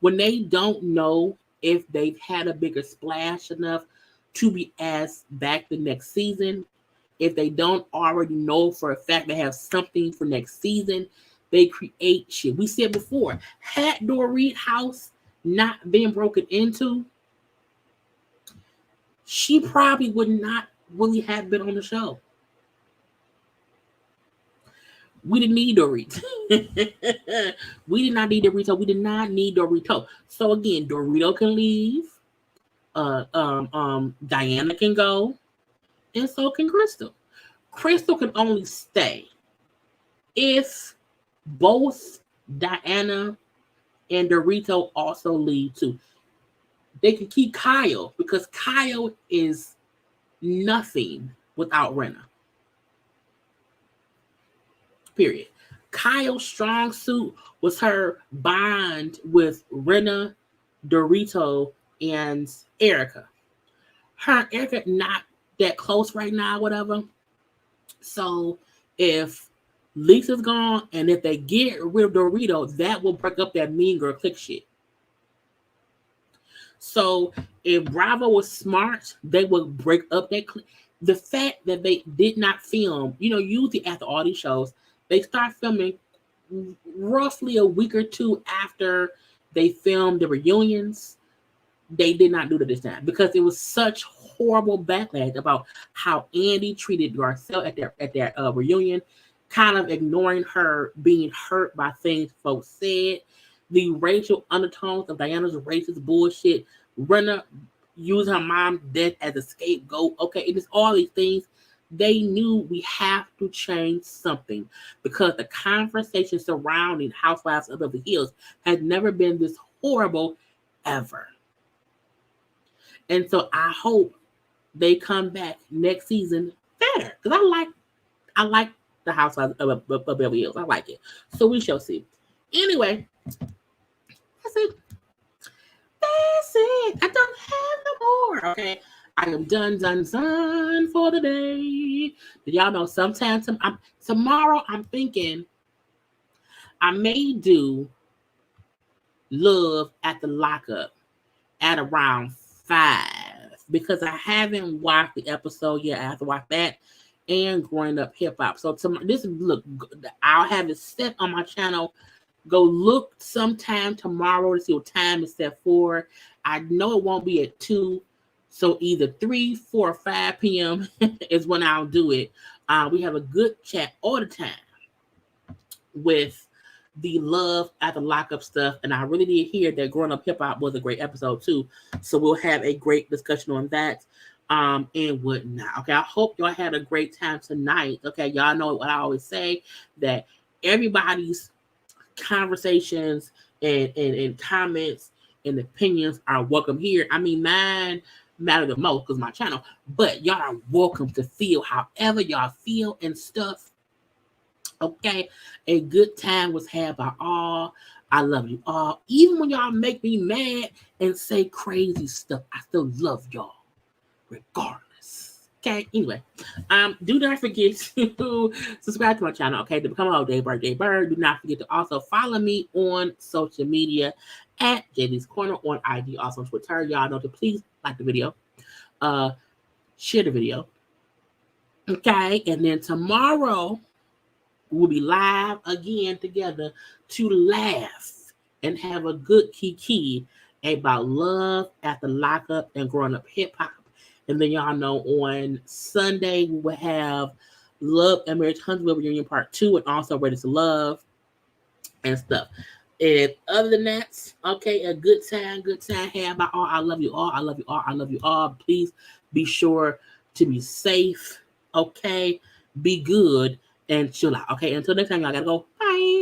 when they don't know if they've had a bigger splash enough to be asked back the next season, if they don't already know for a fact they have something for next season, they create shit. We said before, had Dorit house not been broken into, she probably would not really have been on the show. We didn't need Dorito. We did not need Dorito. We did not need Dorito. So again, Dorito can leave. Diana can go, and so can Crystal. Crystal can only stay if both Diana and Dorito also leave too. They can keep Kyle because Kyle is nothing without Rinna. Period. Kyle's strong suit was her bond with Rinna, Dorito, and Erica. Her and Erica not that close right now, whatever. So if Lisa's gone and if they get rid of Dorito, that will break up that mean girl clique shit. So if Bravo was smart, they would break up that clique. The fact that they did not film, usually after all these shows, they start filming roughly a week or two after they filmed the reunions. They did not do that this time because it was such horrible backlash about how Andy treated Garcelle at their reunion, kind of ignoring her being hurt by things folks said, the racial undertones of Diana's racist bullshit, Rinna using her mom's death as a scapegoat. Okay, it is all these things. They knew we have to change something because the conversation surrounding Housewives of Beverly Hills has never been this horrible ever. And so I hope they come back next season better because I like the Housewives of Beverly Hills. I like it. So we shall see. Anyway, that's it. I don't have no more. Okay. I am done for the day. Did y'all know sometimes tomorrow I'm thinking I may do Love at the Lockup at around 5 because I haven't watched the episode yet. I have to watch that and Growing Up Hip Hop. So I'll have it set on my channel. Go look sometime tomorrow to see what time it's set for. I know it won't be at 2. So either 3, 4, or 5 p.m. is when I'll do it. We have a good chat all the time with the Love at the Lockup stuff. And I really did hear that Growing Up Hip Hop was a great episode too. So we'll have a great discussion on that and whatnot. Okay, I hope y'all had a great time tonight. Okay, y'all know what I always say, that everybody's conversations and comments and opinions are welcome here. I mean, mine matter the most because my channel, but y'all are welcome to feel however y'all feel and stuff. Okay, a good time was had by all. I love you all. Even when y'all make me mad and say crazy stuff, I still love y'all regardless. Okay, anyway, do not forget to subscribe to my channel, okay, to become a JayBird. Do not forget to also follow me on social media at JayLeesCorner on IG, also on Twitter. Y'all know to please like the video, share the video, okay, and then tomorrow we'll be live again together to laugh and have a good kiki about Love at the Lockup and Growing Up Hip Hop. And then y'all know on Sunday we will have Love and Marriage Huntsville Reunion Part 2 and also Ready to Love and stuff. And other than that, okay, a good time had by all. I love you all. I love you all. I love you all. Please be sure to be safe, okay? Be good and chill out, okay? Until next time, y'all gotta go. Bye.